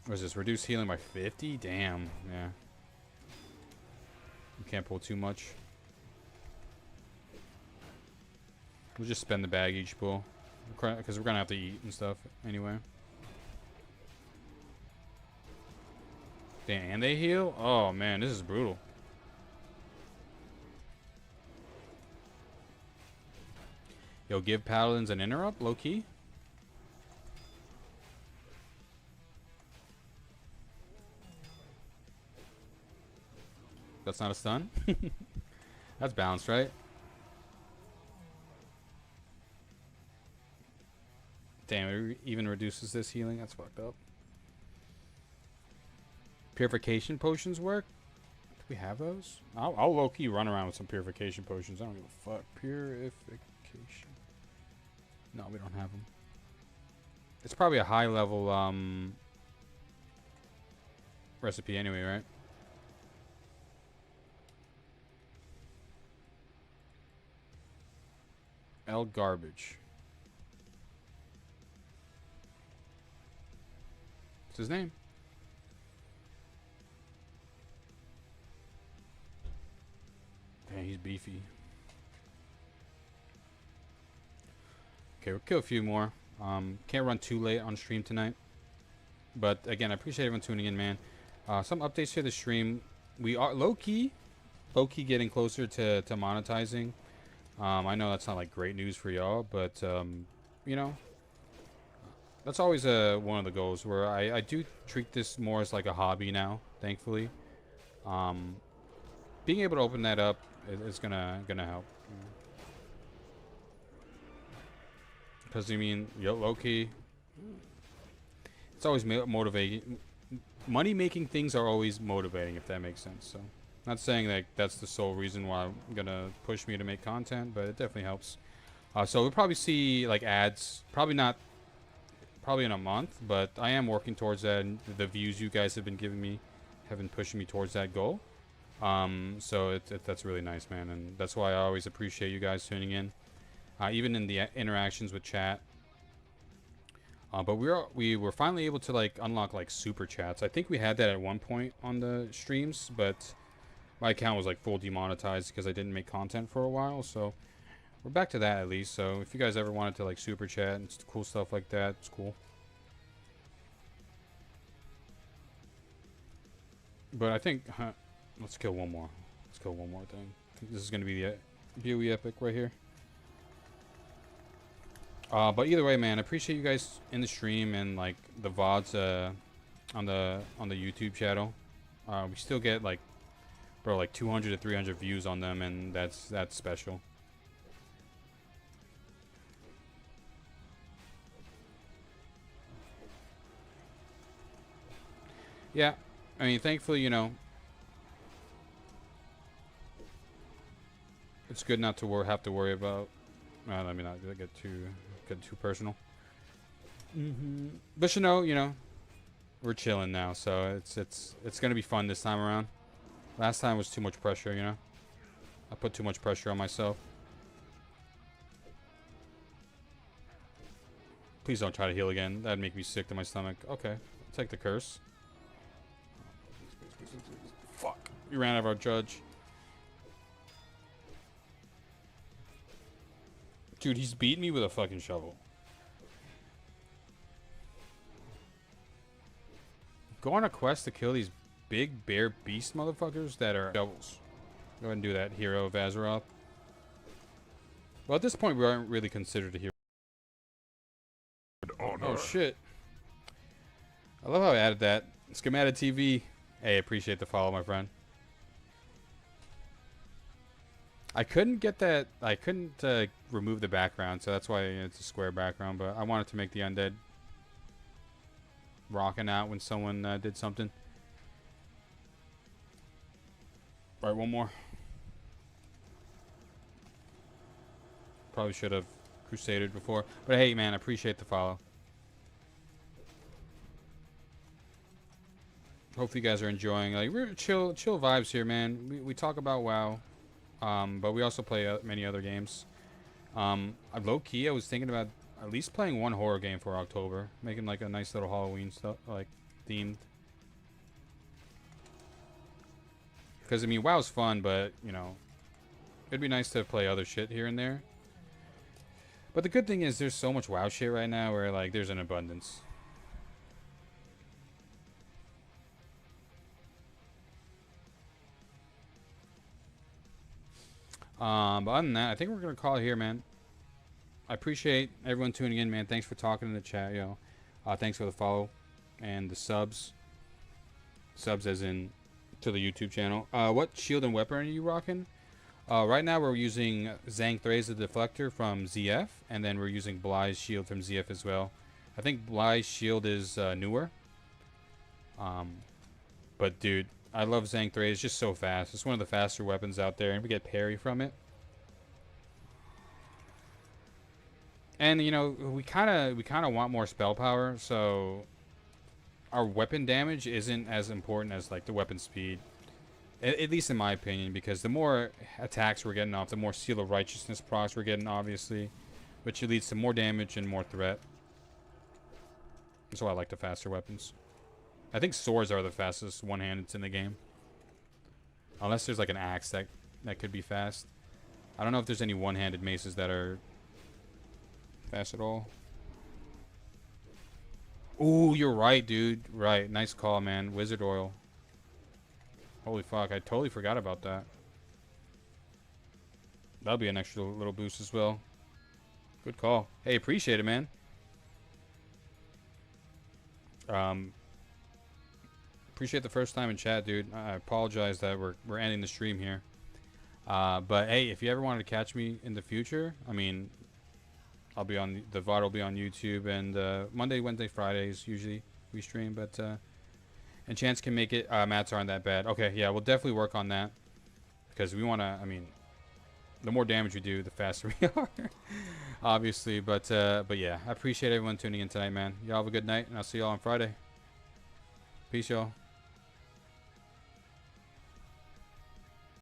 [SPEAKER 1] What is this? Reduce healing by 50? Damn, yeah. You can't pull too much. We'll just spend the bag each pull. Because we're going to have to eat and stuff anyway. Damn, and they heal? Oh man, this is brutal. Yo, give paladins an interrupt, low key. That's not a stun? That's balanced, right? Damn, it even reduces this healing. That's fucked up. Purification potions work? Do we have those? I'll low-key run around with some purification potions. I don't give a fuck. Purification. No, we don't have them. It's probably a high-level recipe anyway, right? L garbage. What's his name? Dang, he's beefy. Okay, we'll kill a few more. Can't run too late on stream tonight. But again, I appreciate everyone tuning in, man. Some updates to the stream. We are low-key getting closer to monetizing. I know that's not like great news for y'all, but you know, that's always one of the goals. Where I do treat this more as like a hobby now. Thankfully, being able to open that up is gonna help. Because I mean, low key, it's always motivating. Money making things are always motivating, if that makes sense. So. Not saying that that's the sole reason why I'm gonna push me to make content, but it definitely helps. So we'll probably see like ads, probably in a month, but I am working towards that, and the views you guys have been giving me have been pushing me towards that goal. So that's really nice, man, and that's why I always appreciate you guys tuning in, even in the interactions with chat. But we were finally able to like unlock like super chats. I think we had that at one point on the streams, but my account was like full demonetized because I didn't make content for a while, so we're back to that at least. So if you guys ever wanted to like super chat and cool stuff like that, it's cool. But I think let's kill one more. Let's kill one more thing. I think this is gonna be the PoE epic right here. But either way, man, I appreciate you guys in the stream and like the VODs on the YouTube channel. We still get like, bro, like 200 to 300 views on them, and that's special. Yeah, I mean, thankfully, you know, It's good not to have to worry about. Let me not get too personal. But you know, we're chilling now, so it's gonna be fun this time around. Last time was too much pressure, you know. I put too much pressure on myself. Please don't try to heal again. That'd make me sick to my stomach. Okay, I'll take the curse. Fuck. We ran out of our judge. Dude, he's beating me with a fucking shovel. Go on a quest to kill these big bear beast motherfuckers that are shovels. Go ahead and do that, hero of Azeroth. Well, at this point, we aren't really considered a hero. Oh, shit. I love how I added that. Schematic TV. Hey, appreciate the follow, my friend. I couldn't get that. I couldn't remove the background, so that's why it's a square background. But I wanted to make the undead rocking out when someone did something. All right, one more. Probably should have crusaded before, but hey, man, I appreciate the follow. Hopefully, you guys are enjoying. Like, we're chill vibes here, man. We talk about WoW. But we also play many other games. Low key, I was thinking about at least playing one horror game for October, making like a nice little Halloween stuff, like themed. Because I mean, WoW's fun, but you know, it'd be nice to play other shit here and there. But the good thing is, there's so much WoW shit right now where like there's an abundance. But other than that, I think we're gonna call it here, man. I appreciate everyone tuning in, man. Thanks for talking in the chat, yo. Thanks for the follow and the subs. Subs as in to the YouTube channel. What shield and weapon are you rocking? Right now we're using Zhang Thra's the Deflector from ZF, and then we're using Bly's shield from ZF as well. I think Bly's shield is newer. But dude, I love Zhang Thra. It's just so fast. It's one of the faster weapons out there, and we get parry from it. And you know, we kind of want more spell power, so our weapon damage isn't as important as like the weapon speed, at least in my opinion, because the more attacks we're getting off, the more Seal of Righteousness procs we're getting, obviously, which leads to more damage and more threat. That's why I like the faster weapons. I think swords are the fastest one-handeds in the game. Unless there's like an axe that could be fast. I don't know if there's any one-handed maces that are fast at all. Ooh, you're right, dude. Right. Nice call, man. Wizard oil. Holy fuck. I totally forgot about that. That'll be an extra little boost as well. Good call. Hey, appreciate it, man. Appreciate the first time in chat, dude. I apologize that we're ending the stream here. But hey, if you ever wanted to catch me in the future, I mean, I'll be on the VOD will be on YouTube, and Monday, Wednesday, Fridays usually we stream. But and Chance can make it. Mats aren't that bad. Okay, yeah, we'll definitely work on that because we want to. I mean, the more damage we do, the faster we are, obviously. But yeah, I appreciate everyone tuning in tonight, man. Y'all have a good night, and I'll see y'all on Friday. Peace, y'all.